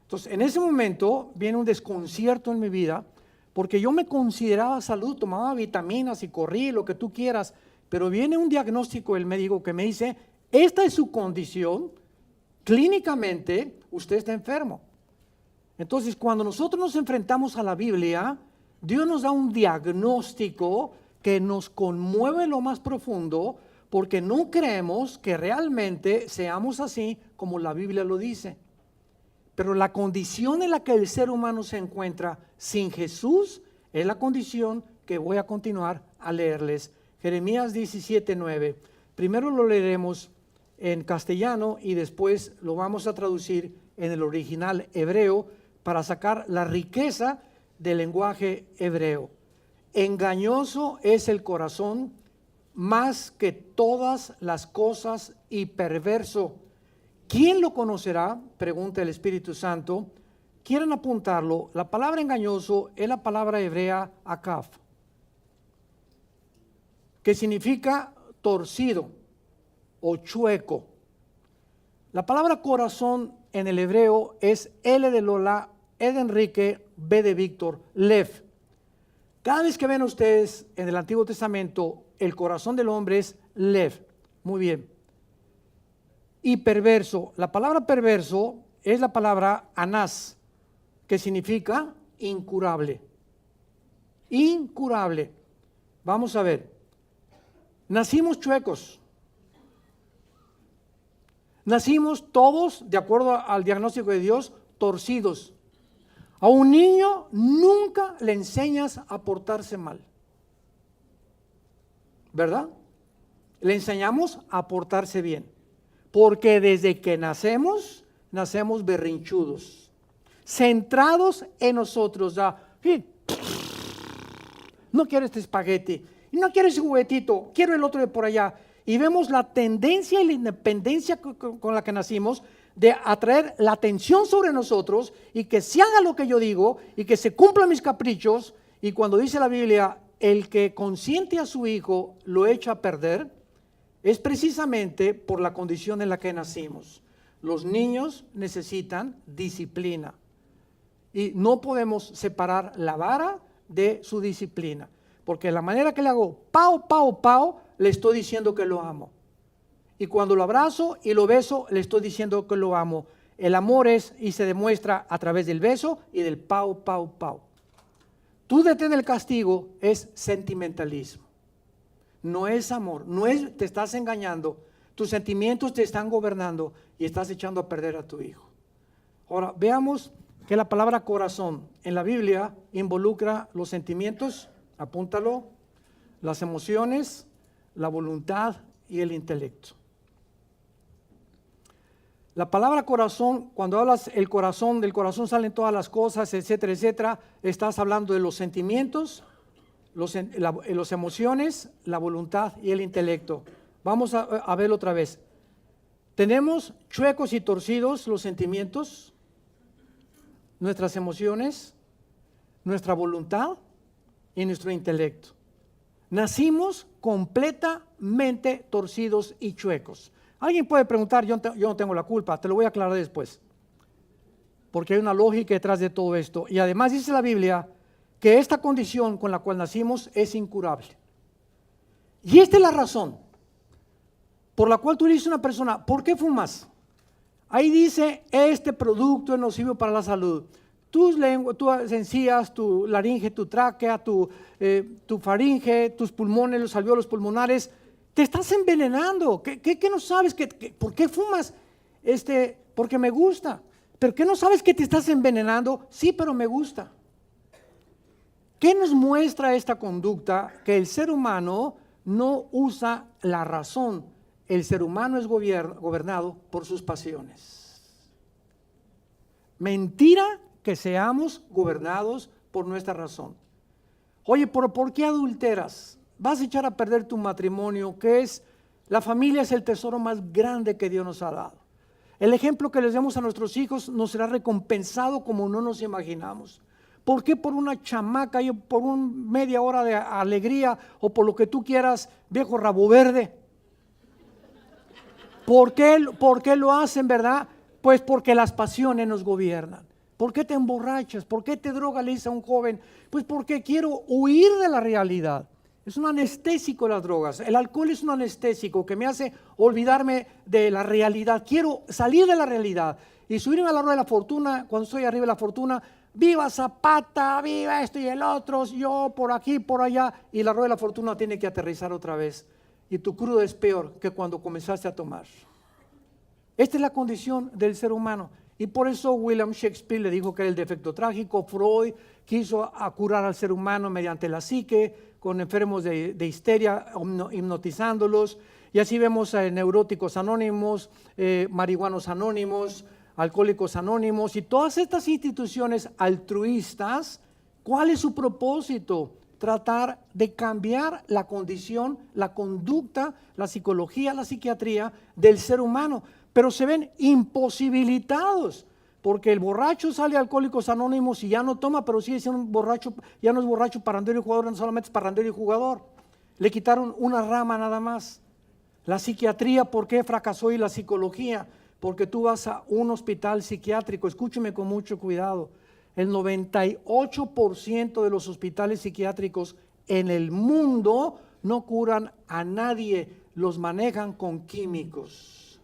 Entonces, en ese momento viene un desconcierto en mi vida, porque yo me consideraba salud, tomaba vitaminas y corrí, lo que tú quieras, pero viene un diagnóstico del médico que me dice, esta es su condición, clínicamente usted está enfermo. Entonces, cuando nosotros nos enfrentamos a la Biblia, Dios nos da un diagnóstico que nos conmueve lo más profundo, porque no creemos que realmente seamos así como la Biblia lo dice. Pero la condición en la que el ser humano se encuentra sin Jesús es la condición que voy a continuar a leerles. Jeremías 17:9. Primero lo leeremos en castellano y después lo vamos a traducir en el original hebreo para sacar la riqueza del lenguaje hebreo. Engañoso es el corazón más que todas las cosas y perverso. ¿Quién lo conocerá? Pregunta el Espíritu Santo. Quieren apuntarlo. La palabra engañoso es la palabra hebrea akaf, que significa torcido o chueco. La palabra corazón en el hebreo es L de Lola, E de Enrique, B de Víctor, Lev. Cada vez que ven ustedes en el Antiguo Testamento, el corazón del hombre es Lev. Muy bien. Y perverso. La palabra perverso es la palabra anás, que significa incurable. Incurable. Vamos a ver. Nacimos chuecos. Nacimos todos, de acuerdo al diagnóstico de Dios, torcidos. A un niño nunca le enseñas a portarse mal, ¿verdad? Le enseñamos a portarse bien, porque desde que nacemos berrinchudos, centrados en nosotros. No quiero este espagueti, no quiero ese juguetito, quiero el otro de por allá. Y vemos la tendencia y la independencia con la que nacimos de atraer la atención sobre nosotros y que se haga lo que yo digo y que se cumplan mis caprichos. Y cuando dice la Biblia, el que consiente a su hijo lo echa a perder, es precisamente por la condición en la que nacimos. Los niños necesitan disciplina y no podemos separar la vara de su disciplina, porque la manera que le hago pau, pau, pau, le estoy diciendo que lo amo. Y cuando lo abrazo y lo beso, le estoy diciendo que lo amo. El amor es y se demuestra a través del beso y del pau, pau, pau. Tú detén el castigo, es sentimentalismo. No es amor, no es, te estás engañando. Tus sentimientos te están gobernando y estás echando a perder a tu hijo. Ahora, veamos que la palabra corazón en la Biblia involucra los sentimientos, apúntalo, las emociones, la voluntad y el intelecto. La palabra corazón, cuando hablas el corazón, del corazón salen todas las cosas, etcétera, etcétera, estás hablando de los sentimientos, las emociones, la voluntad y el intelecto. Vamos a verlo otra vez. Tenemos chuecos y torcidos los sentimientos, nuestras emociones, nuestra voluntad y nuestro intelecto. Nacimos completamente torcidos y chuecos. Alguien puede preguntar, yo no tengo la culpa, te lo voy a aclarar después, porque hay una lógica detrás de todo esto. Y además dice la Biblia que esta condición con la cual nacimos es incurable. Y esta es la razón por la cual tú le dices a una persona, ¿por qué fumas? Ahí dice, este producto es nocivo para la salud. Tus encías, tu laringe, tu tráquea, tu faringe, tus pulmones, los alvéolos pulmonares, te estás envenenando. ¿Qué no sabes? ¿Por qué fumas? Porque me gusta. ¿Pero qué no sabes que te estás envenenando? Sí, pero me gusta. ¿Qué nos muestra esta conducta? Que el ser humano no usa la razón. El ser humano es gobernado por sus pasiones. Mentira que seamos gobernados por nuestra razón. Oye, ¿pero por qué adulteras? Vas a echar a perder tu matrimonio, que es, la familia es el tesoro más grande que Dios nos ha dado. El ejemplo que les demos a nuestros hijos nos será recompensado como no nos imaginamos. ¿Por qué por una chamaca y por media hora de alegría o por lo que tú quieras, viejo rabo verde? ¿Por qué lo hacen, verdad? Pues porque las pasiones nos gobiernan. ¿Por qué te emborrachas? ¿Por qué te drogas? Le dice a un joven, pues porque quiero huir de la realidad. Es un anestésico las drogas. El alcohol es un anestésico que me hace olvidarme de la realidad. Quiero salir de la realidad y subirme a la rueda de la fortuna. Cuando estoy arriba de la fortuna, viva Zapata, viva esto y el otro, yo por aquí, por allá. Y la rueda de la fortuna tiene que aterrizar otra vez. Y tu crudo es peor que cuando comenzaste a tomar. Esta es la condición del ser humano. Y por eso William Shakespeare le dijo que era el defecto trágico. Freud quiso curar al ser humano mediante la psique, con enfermos de histeria, hipnotizándolos. Y así vemos neuróticos anónimos, marihuanos anónimos, alcohólicos anónimos y todas estas instituciones altruistas. ¿Cuál es su propósito? Tratar de cambiar la condición, la conducta, la psicología, la psiquiatría del ser humano, pero se ven imposibilitados, porque el borracho sale a Alcohólicos Anónimos y ya no toma, pero sigue siendo un borracho, ya no es borracho, parrandero y jugador, no solamente es parrandero y jugador. Le quitaron una rama nada más. La psiquiatría, ¿por qué fracasó? Y la psicología, porque tú vas a un hospital psiquiátrico, escúcheme con mucho cuidado, el 98% de los hospitales psiquiátricos en el mundo no curan a nadie, los manejan con químicos,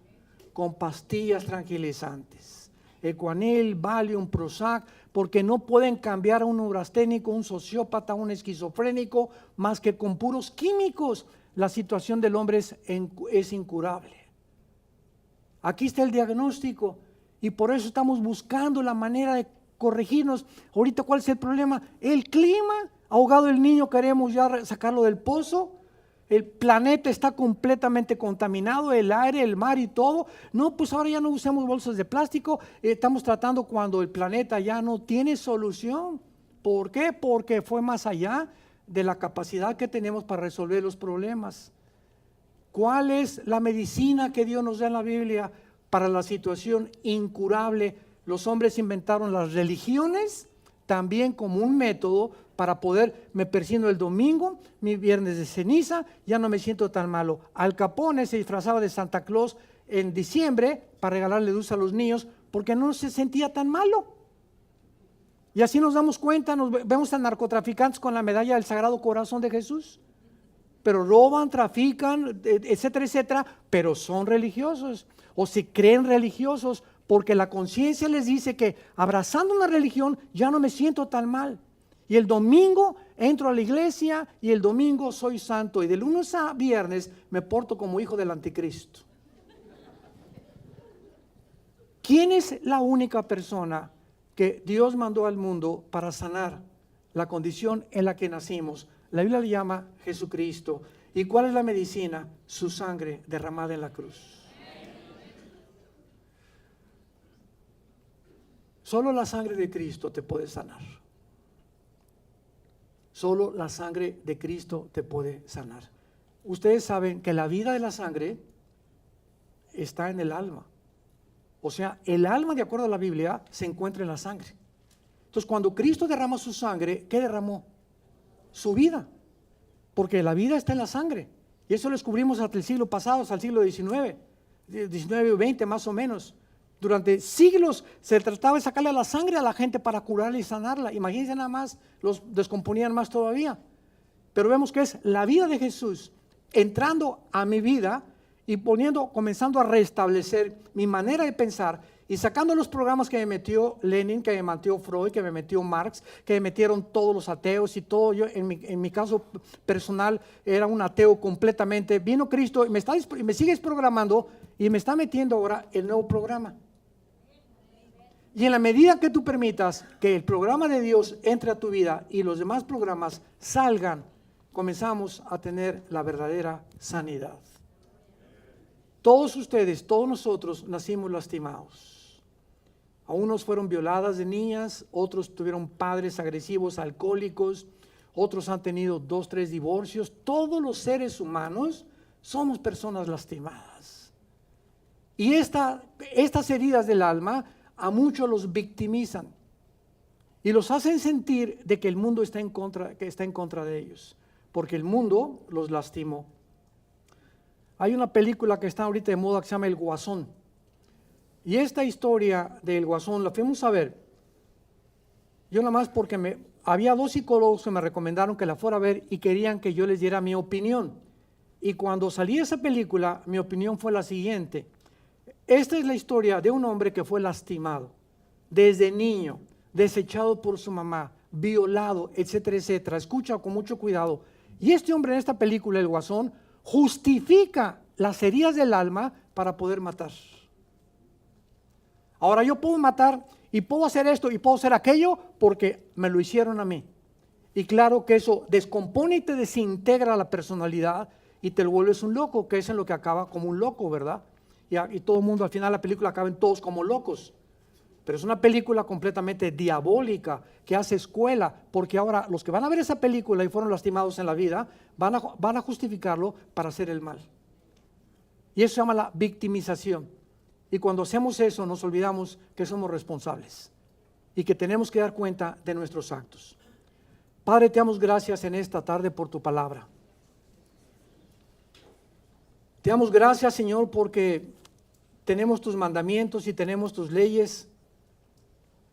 con pastillas tranquilizantes, Ecuanil, Valium, Prozac, porque no pueden cambiar a un neurasténico, un sociópata, un esquizofrénico, más que con puros químicos. La situación del hombre es incurable. Aquí está el diagnóstico y por eso estamos buscando la manera de corregirnos. Ahorita, ¿cuál es el problema? El clima. Ahogado el niño, queremos ya sacarlo del pozo. El planeta está completamente contaminado, el aire, el mar y todo. No, pues ahora ya no usemos bolsas de plástico. Estamos tratando cuando el planeta ya no tiene solución. ¿Por qué? Porque fue más allá de la capacidad que tenemos para resolver los problemas. ¿Cuál es la medicina que Dios nos da en la Biblia para la situación incurable? Los hombres inventaron las religiones también como un método para poder, me persino el domingo, mi viernes de ceniza, ya no me siento tan malo. Al Capone se disfrazaba de Santa Claus en diciembre para regalarle dulces a los niños porque no se sentía tan malo. Y así nos damos cuenta, vemos a narcotraficantes con la medalla del Sagrado Corazón de Jesús, pero roban, trafican, etcétera, etcétera, pero son religiosos o se creen religiosos porque la conciencia les dice que abrazando una religión ya no me siento tan mal. Y el domingo entro a la iglesia y el domingo soy santo y de lunes a viernes me porto como hijo del anticristo. ¿Quién es la única persona que Dios mandó al mundo para sanar la condición en la que nacimos? La Biblia le llama Jesucristo. ¿Y cuál es la medicina? Su sangre derramada en la cruz. Solo la sangre de Cristo te puede sanar. Solo la sangre de Cristo te puede sanar. Ustedes saben que la vida de la sangre está en el alma. O sea, el alma, de acuerdo a la Biblia, se encuentra en la sangre. Entonces, cuando Cristo derrama su sangre, ¿qué derramó? Su vida. Porque la vida está en la sangre. Y eso lo descubrimos hasta el siglo pasado, hasta el siglo XIX, 19 o 20 más o menos. Durante siglos se trataba de sacarle la sangre a la gente para curarla y sanarla. Imagínense nada más, los descomponían más todavía. Pero vemos que es la vida de Jesús entrando a mi vida y comenzando a restablecer mi manera de pensar y sacando los programas que me metió Lenin, que me metió Freud, que me metió Marx, que me metieron todos los ateos y todo. Yo en mi caso personal era un ateo completamente. Vino Cristo y me sigue programando y me está metiendo ahora el nuevo programa. Y en la medida que tú permitas que el programa de Dios entre a tu vida y los demás programas salgan, comenzamos a tener la verdadera sanidad. Todos ustedes, todos nosotros nacimos lastimados. A unos fueron violadas de niñas, otros tuvieron padres agresivos, alcohólicos, otros han tenido 2, 3 divorcios. Todos los seres humanos somos personas lastimadas. Y estas heridas del alma a muchos los victimizan y los hacen sentir de que el mundo está en contra de ellos, porque el mundo los lastimó. Hay una película que está ahorita de moda que se llama El Guasón, y esta historia del Guasón la fuimos a ver. Yo nada más porque había 2 psicólogos que me recomendaron que la fuera a ver y querían que yo les diera mi opinión. Y cuando salí de esa película, mi opinión fue la siguiente. Esta es la historia de un hombre que fue lastimado desde niño, desechado por su mamá, violado, etcétera, etcétera. Escucha con mucho cuidado. Y este hombre en esta película, El Guasón, justifica las heridas del alma para poder matar. Ahora yo puedo matar y puedo hacer esto y puedo hacer aquello porque me lo hicieron a mí. Y claro que eso descompone y te desintegra la personalidad y te lo vuelves un loco, que es en lo que acaba como un loco, ¿verdad? Y todo el mundo, al final la película acaban todos como locos. Pero es una película completamente diabólica que hace escuela, porque ahora los que van a ver esa película y fueron lastimados en la vida, van a justificarlo para hacer el mal. Y eso se llama la victimización. Y cuando hacemos eso nos olvidamos que somos responsables y que tenemos que dar cuenta de nuestros actos. Padre, te damos gracias en esta tarde por tu palabra. Te damos gracias, Señor, porque tenemos tus mandamientos y tenemos tus leyes,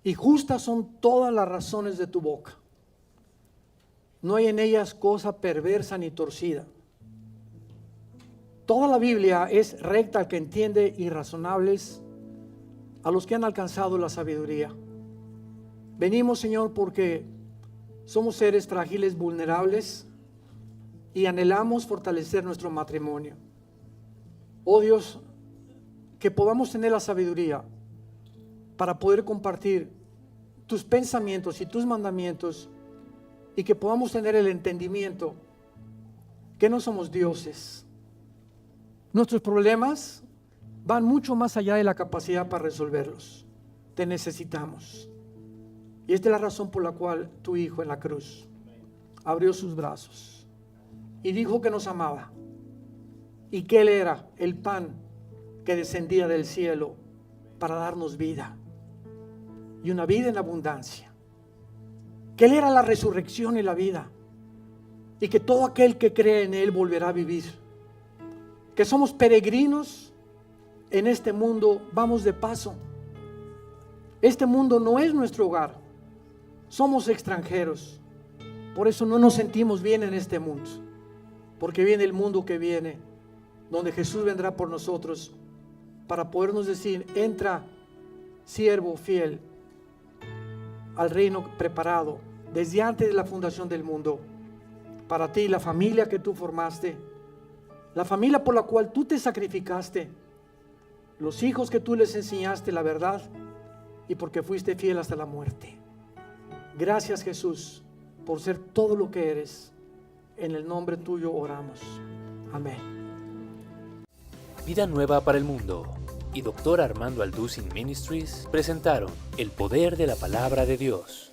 y justas son todas las razones de tu boca. No hay en ellas cosa perversa ni torcida. Toda la Biblia es recta al que entiende y razonables a los que han alcanzado la sabiduría. Venimos, Señor, porque somos seres frágiles, vulnerables, y anhelamos fortalecer nuestro matrimonio. Oh Dios, que podamos tener la sabiduría para poder compartir tus pensamientos y tus mandamientos, y que podamos tener el entendimiento que no somos dioses. Nuestros problemas van mucho más allá de la capacidad para resolverlos. Te necesitamos. Y esta es la razón por la cual tu Hijo en la cruz abrió sus brazos y dijo que nos amaba, y que Él era el pan que descendía del cielo para darnos vida, y una vida en abundancia, que Él era la resurrección y la vida, y que todo aquel que cree en Él volverá a vivir, que somos peregrinos en este mundo, vamos de paso. Este mundo no es nuestro hogar, somos extranjeros, por eso no nos sentimos bien en este mundo, porque viene el mundo que viene, donde Jesús vendrá por nosotros para podernos decir: entra, siervo fiel, al reino preparado desde antes de la fundación del mundo, para ti, la familia que tú formaste, la familia por la cual tú te sacrificaste, los hijos que tú les enseñaste la verdad, y porque fuiste fiel hasta la muerte. Gracias, Jesús, por ser todo lo que eres. En el nombre tuyo oramos. Amén. Vida Nueva para el Mundo y Dr. Armando Alducin Ministries presentaron El Poder de la Palabra de Dios.